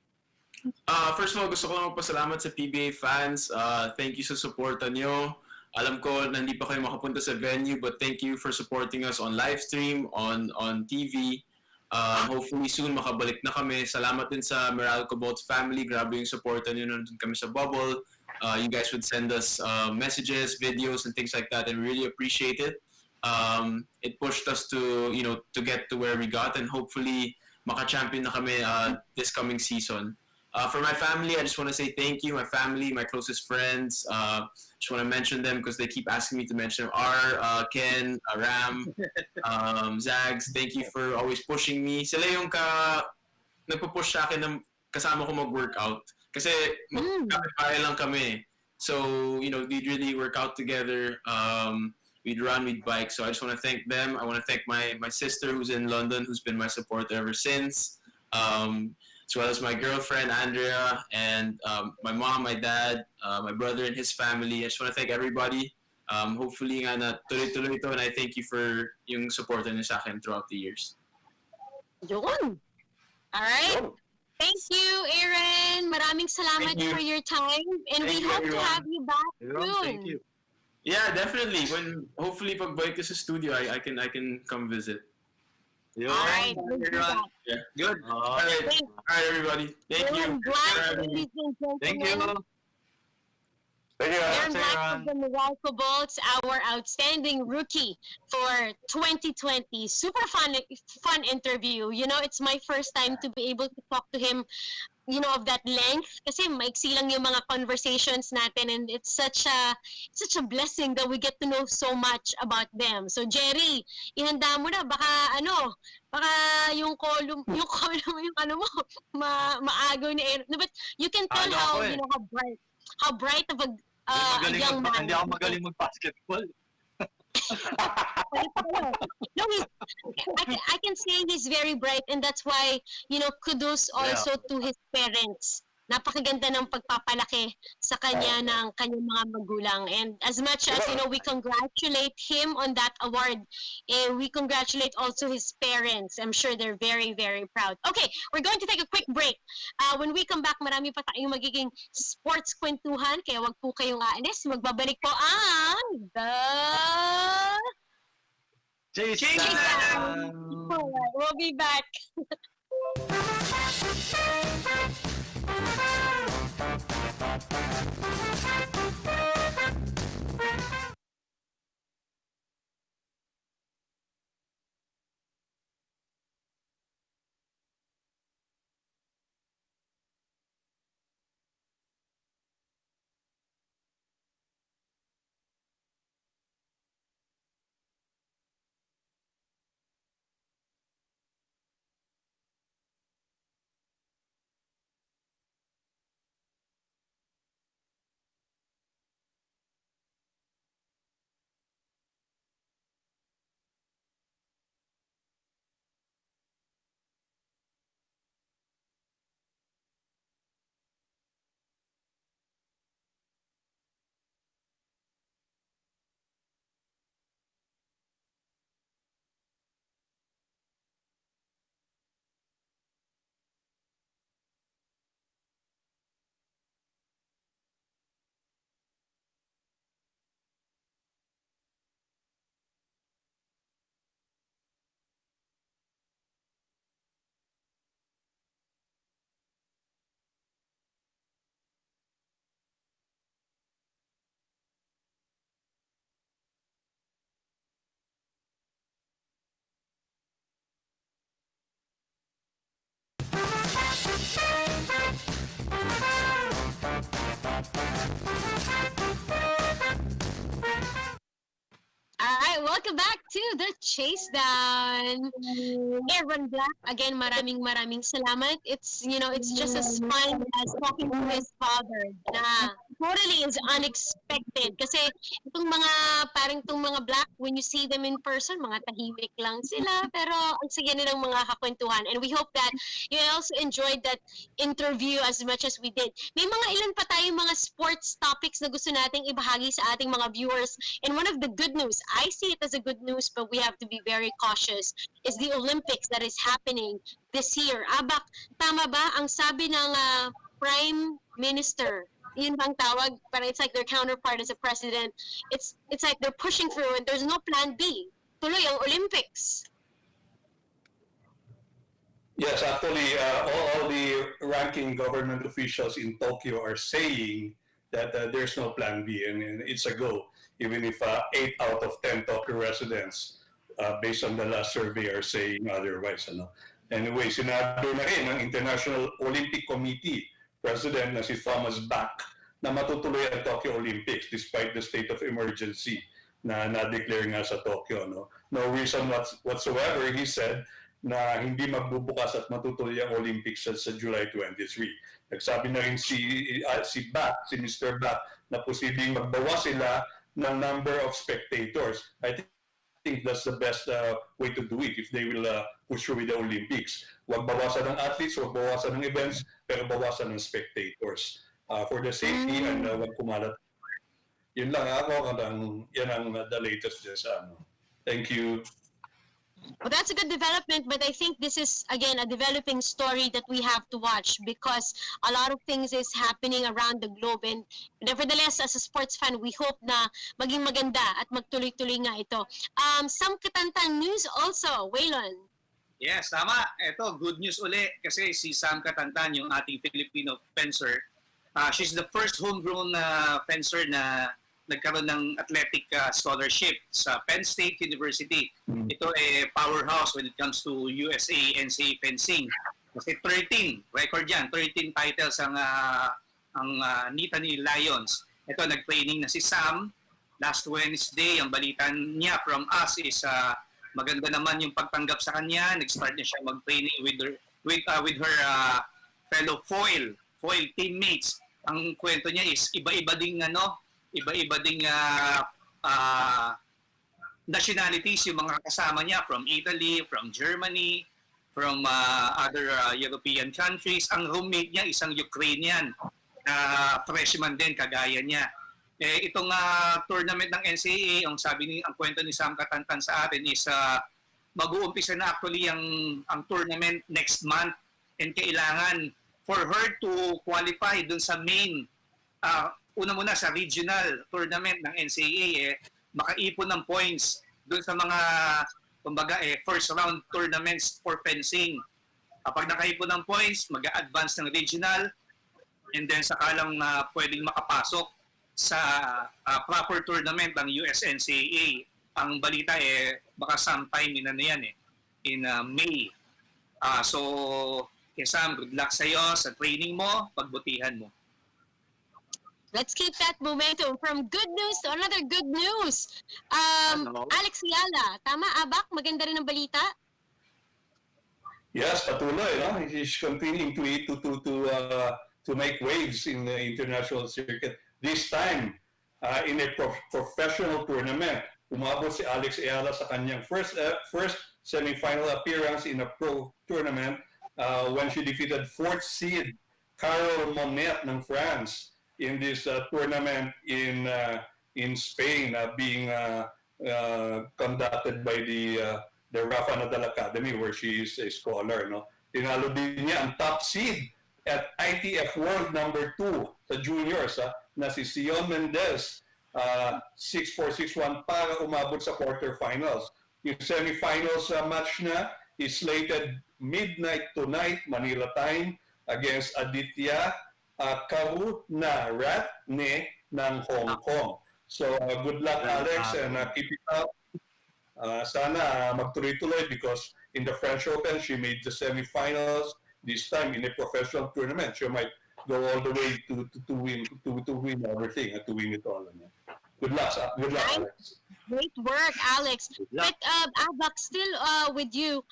First of all, gusto ko lang magpasalamat sa PBA fans. Thank you sa suporta nyo. Alam ko na hindi pa kayo makapunta sa venue, but thank you for supporting us on live stream, on TV. Hopefully soon makabalik na kami. Salamat din sa Meralco Bolts family. Grabe yung suporta nyo nandun kami sa bubble. You guys would send us messages, videos, and things like that, and we really appreciate it. It pushed us to get to where we got, and hopefully maka-champion na kami this coming season. For my family, I just want to say thank you. My family, my closest friends. Just want to mention them because they keep asking me to mention them. Ken, Ram, Zags. Thank you for always pushing me. Sila yung nagpo-push sa akin na kasama ko mag-workout. Kasi kapit-bahay lang kami. So, we'd really work out together. We'd run, we'd bike. So I just want to thank them. I want to thank my sister who's in London, who's been my support ever since. As well as my girlfriend, Andrea, and my mom, my dad, my brother and his family. I just want to thank everybody. Hopefully nga na tuloy-tuloy ito, and I thank you for yung support niyo sa akin throughout the years. Yun. Alright. Thank you, Aaron. Maraming salamat for your time. And we hope to have you back soon. Thank you. Yeah, definitely. Hopefully pagbalik ko sa studio, I can come visit. Alright. Yeah. Good. All right, everybody. Thank you. Thank you. Thank you. Aaron Black of the Meralco Bolts, our outstanding rookie for 2020. Super fun interview. It's my first time to be able to talk to him, of that length. Kasi maiksi lang yung mga conversations natin, and it's such a blessing that we get to know so much about them. So Jerry, ihanda mo na baka yung column mo maagaw ni Aaron. No, but you can tell how bright of a young man. Hindi ako magaling mag-basketball. No, I can say he's very bright, and that's why, kudos also to his parents. Napakaganda ng pagpapalaki sa kanya ng kanyang mga magulang. And as much as, we congratulate him on that award, we congratulate also his parents. I'm sure they're very, very proud. Okay, we're going to take a quick break. When we come back, marami pa tayong magiging sports kwentuhan, kaya wag po kayong aalis. Magbabalik po ang Chasedown! We'll be back. Alright, welcome back to the Chasedown. Aaron Black, again, maraming salamat. It's just as fun as talking to his father na totally is unexpected. Kasi itong mga Black, when you see them in person, mga tahimik lang sila, pero ang saya nilang mga kakwentuhan. And we hope that you also enjoyed that interview as much as we did. May mga ilan pa tayong mga sports topics na gusto nating ibahagi sa ating mga viewers. And one of the good news, I see it as a good news, but we have to be very cautious, is the Olympics that is happening this year. Abak, tama ba ang sabi ng Prime Minister? Yun bang tawag? Parang it's like their counterpart as a president. It's like they're pushing through and there's no plan B. Tuloy ang Olympics. Yes, actually, all the ranking government officials in Tokyo are saying that there's no plan B, and it's a go. Even if 8 out of 10 Tokyo residents, based on the last survey, are saying otherwise. Anyway, sinabi na rin ng International Olympic Committee President na si Thomas Bach na matutuloy ang Tokyo Olympics despite the state of emergency na na-declare nga sa Tokyo. No reason whatsoever, he said, na hindi magbubukas at matutuloy ang Olympics sa July 23. Nagsabi na rin si Mr. Back, na posibleng magbawas sila ng number of spectators. I think that's the best way to do it if they will push through with the Olympics. Huwag bawasan ng athletes, huwag bawasan ng events, pero bawasan ng spectators. For the safety and huwag kumalat. Yun lang ako, yan ang the latest sa ano. Thank you. Well, that's a good development, but I think this is, again, a developing story that we have to watch because a lot of things is happening around the globe. And nevertheless, as a sports fan, we hope na maging maganda at magtuloy-tuloy nga ito. Some Katantang news also, Waylon. Yes, tama. Ito, good news uli kasi si Sam Katantan, yung ating Filipino fencer, she's the first homegrown fencer na nagkaroon ng athletic scholarship sa Penn State University. Ito ay powerhouse when it comes to USA NCAA fencing. Kasi 13, record yan, 13 titles ang nita ni Lions. Ito, nag-training na si Sam last Wednesday. Ang balita niya from us is maganda naman yung pagtanggap sa kanya. Nag-start niya siya mag-training with her fellow foil teammates. Ang kwento niya is iba-iba ding nationalities yung mga kasama niya from Italy, from Germany, from other European countries. Ang roommate niya isang Ukrainian na freshman din kagaya niya. Itong tournament ng NCAA, ang kwento ni Sam Katantan sa atin is mag-uumpisa na actually ang tournament next month and kailangan for her to qualify dun sa main una muna sa regional tournament ng NCAA, makaipon ng points doon sa mga kumbaga first round tournaments for fencing. Kapag nakaipon ng points, mag-a-advance ng regional and then saka lang pwedeng makapasok sa proper tournament ng USNCAA. Ang balita baka sometime in May. So, Sam, good luck sa iyo sa training mo, pagbutihan mo. Let's keep that momentum from good news to another good news. Alex Yala, tama, Abak? Maganda rin ang balita? Yes, patuloy. No? He's continuing to make waves in the international circuit. This time, in a professional tournament, umabot si Alex Ayala sa kanyang first semi-final appearance in a pro tournament when she defeated 4th seed Carol Monet ng France in this tournament in Spain being conducted by the Rafa Nadal Academy where she is a scholar. No? Tinalo din niya ang top seed at ITF World number 2 sa juniors na si Sion Mendez 6-4, 6-1 para umabot sa quarterfinals. Yung semifinals match na is slated midnight tonight Manila time against Aditya Karunaratne ng Hong Kong. So good luck Alex and keep it up. Sana magtuloy-tuloy because in the French Open she made the semifinals. This time in a professional tournament she might go all the way to win everything and to win it all. Good luck Alex. Great work, Alex. But Abak, still with you,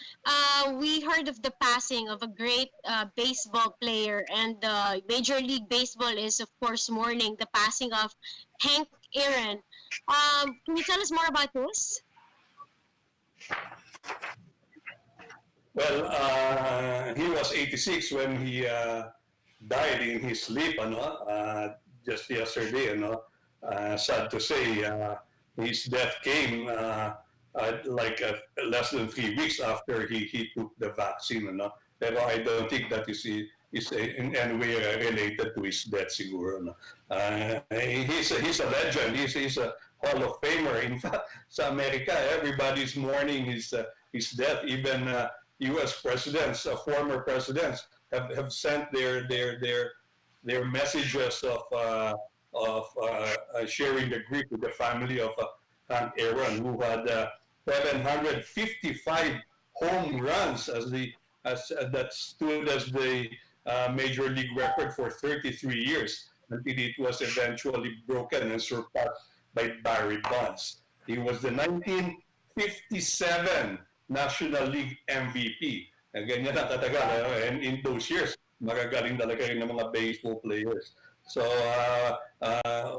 we heard of the passing of a great baseball player, and Major League Baseball is, of course, mourning the passing of Hank Aaron. Can you tell us more about this? Well, he was 86 when he died in his sleep, just yesterday. Sad to say, his death came less than 3 weeks after he took the vaccine. Pero I don't think that is in any way related to his death, siguro. He's a legend. He's a Hall of Famer. In fact, sa America, everybody's mourning his death. Even U.S. presidents, former presidents, have sent their messages of sharing the grief with the family of Hank Aaron, who had 755 home runs that stood as the major league record for 33 years until it was eventually broken and surpassed by Barry Bonds. He was the 1957 National League MVP. Ganyan ang katagal. And in those years, magagaling talaga rin ng mga baseball players. So,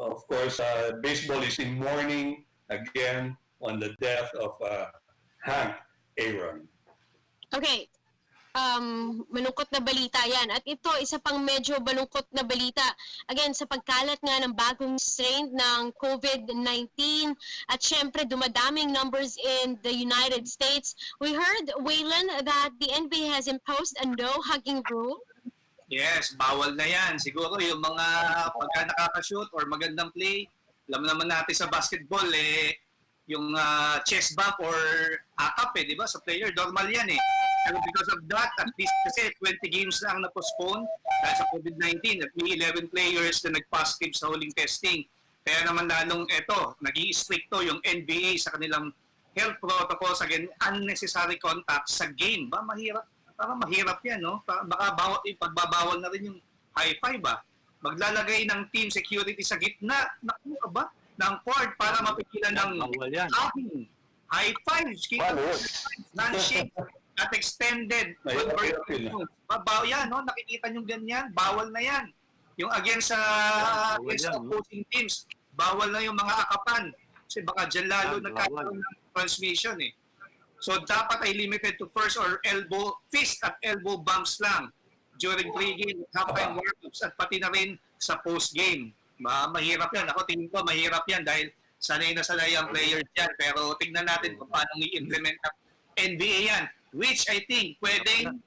of course, baseball is in mourning again on the death of Hank Aaron. Okay. Malungkot na balita yan. At ito, isa pang medyo malungkot na balita. Again, sa pagkalat nga ng bagong strain ng COVID-19 at syempre dumadaming numbers in the United States. We heard, Waylon, that the NBA has imposed a no-hugging rule. Yes, bawal na yan. Siguro yung mga pagka nakakashoot or magandang play, alam naman natin sa basketball, yung chest bump or akap, di ba? Sa player, normal yan eh. Pero because of that, at least kasi 20 games na ang na-postpone dahil sa COVID-19 at may 11 players na nag-positive sa huling testing. Kaya naman lalong ito, nag-i-stricto yung NBA sa kanilang health protocols against unnecessary contact sa game. Ba, mahirap. Parang mahirap yan, no? Baka pagbabawal na rin yung high five, ba? Maglalagay ng team security sa gitna, naku ka ba? Ng court para mapigilan ng hugging, high fives, handshake, at extended bawal yan, no? Nakikita nyo ganyan, bawal na yan. Yung against opposing teams, bawal na yung mga akapan. Kasi baka dyan lalo nagkakaroon ng transmission eh. So dapat ay limited to first or fist at elbow bumps lang during pre-game, halftime warm-ups at pati na rin sa post-game. Mahirap yan. Ako tingin ko mahirap yan dahil sanay na sanay ang players yan. Pero tingnan natin kung paano i-implement ng NBA yan. Which I think pwedeng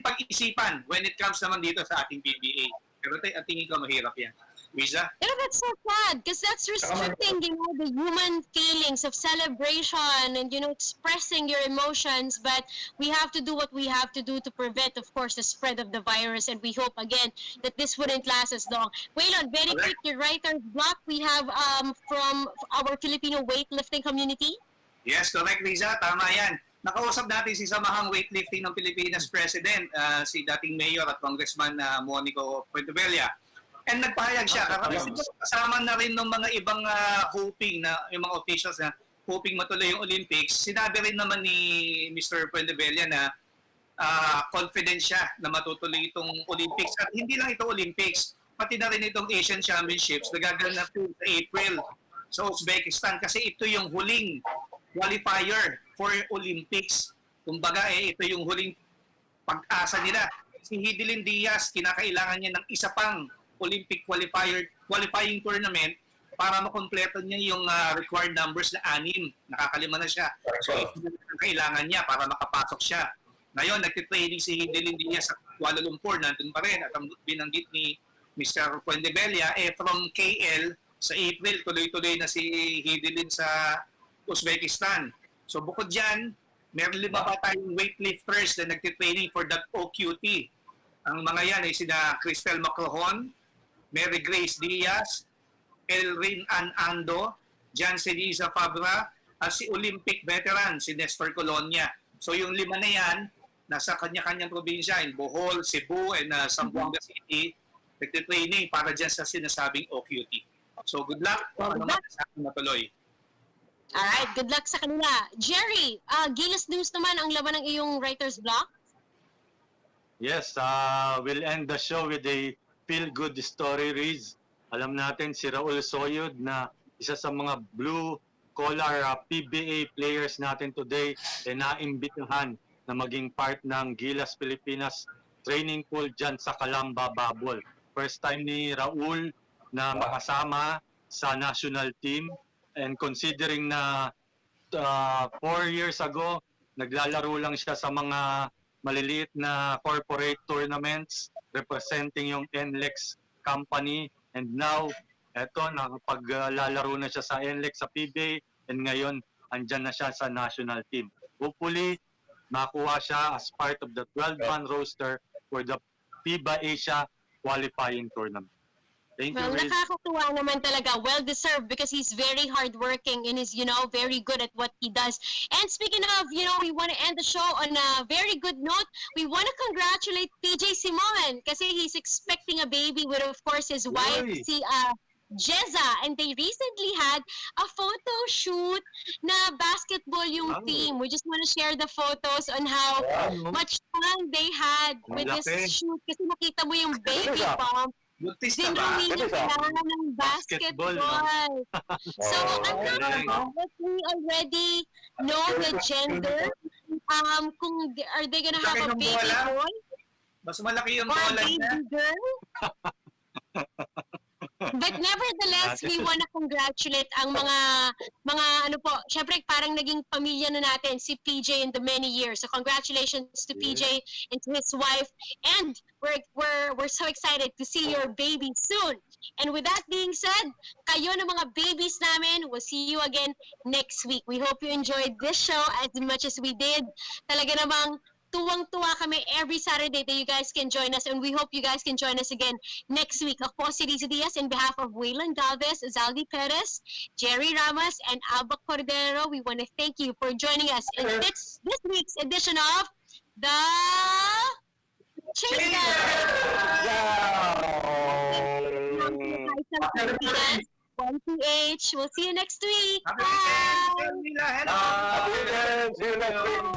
pag-isipan when it comes naman dito sa ating PBA. Pero tingin ko mahirap yan. Riza? You know, that's so sad because that's restricting, the human feelings of celebration and, expressing your emotions. But we have to do what we have to do to prevent, of course, the spread of the virus. And we hope, again, that this wouldn't last as long. Waylon, very quick, your writer's block we have from our Filipino weightlifting community. Yes, correct, Riza. Tama yan. Nakausap natin si Samahang Weightlifting ng Pilipinas President, si dating Mayor at Congressman Monico Puentevilla. And nagpahayag siya, kasama na rin ng mga ibang hoping na, yung mga officials na hoping matuloy yung Olympics. Sinabi rin naman ni Mr. Puentevilla na confident siya na matutuloy itong Olympics. At hindi lang ito Olympics, pati na rin itong Asian Championships na gaganap sa April sa Uzbekistan. Kasi ito yung huling qualifier for Olympics. Kumbaga ito yung huling pag-asa nila. Si Hidilyn Diaz, kinakailangan niya ng isa pang Olympic qualifying tournament para makompleto niya yung required numbers na 6. Nakakalima na siya. So, ito ang kailangan niya para makapasok siya. Ngayon, nagtitraining si Hidilyn Diaz sa Kuala Lumpur, nandun pa rin. At ang binanggit ni Mr. Puentevilla, from KL sa April, tuloy-tuloy na si Hidilyn sa Uzbekistan. So, bukod dyan, meron 5 pa tayong weightlifters na nagtitraining for that OQT. Ang mga yan ay sina Cristel Macrohon, Mary Grace Diaz, Elrin Ando, Jansen Isa Fabra, at si Olympic veteran, si Nestor Colonia. So yung 5 na yan, nasa kanya-kanyang probinsya, in Bohol, Cebu, and Zamboanga City, nagtitraining para dyan sa sinasabing OQT. So good luck, matuloy. Alright, good luck sa kanila. Jerry, Gilas News naman ang laman ng iyong writer's block. Yes, we'll end the show with a feel-good story, Riz. Alam natin si Raul Soyud na isa sa mga blue-collar PBA players natin today ay naimbitahan na maging part ng Gilas Pilipinas training pool dyan sa Calamba, Babol. First time ni Raul na makasama sa national team, and considering na 4 years ago, naglalaro lang siya sa mga maliliit na corporate tournaments representing yung NLEX company, and now eto nakapaglalaro na siya sa NLEX sa PBA, and ngayon andyan na siya sa national team. Hopefully makuha siya as part of the 12-man roster for the FIBA Asia qualifying tournament. Thank you, Riz. Nakakatuwa naman talaga. Well-deserved because he's very hardworking and is, very good at what he does. And speaking of, we want to end the show on a very good note. We want to congratulate PJ Simon kasi he's expecting a baby with, of course, his wife, si Jeza. And they recently had a photo shoot na basketball basketball yung Wow. team. We just want to share the photos on how much fun they had with this Laki. shoot. Kasi nakita mo yung baby Bilis, bump. Buntis na ba? Dinrawing Bilis, sila ng Basketball, basketball. So, Oh, galing. if we already know the gender, kung are they gonna have Laki a ng baby bola. boy Mas malaki yung or a bola baby niya. girl? But nevertheless, we want to congratulate ang mga ano po, syempre parang naging pamilya na natin si PJ in the many years. So congratulations to PJ and to his wife. And we're so excited to see your baby soon. And with that being said, kayo na mga babies namin, we'll see you again next week. We hope you enjoyed this show as much as we did. Talaga namang tuwang-tuwa kami every Saturday that you guys can join us, and we hope you guys can join us again next week. Ako po si Riza Diaz in behalf of Waylon Galvez, Zaldi Perez, Jerry Ramos, and Alba Cordero. We want to thank you for joining us in this week's edition of The Chasedown. We'll see you next week. Happy Bye. weekend, Nila. Hello. Happy weekend. See you next week.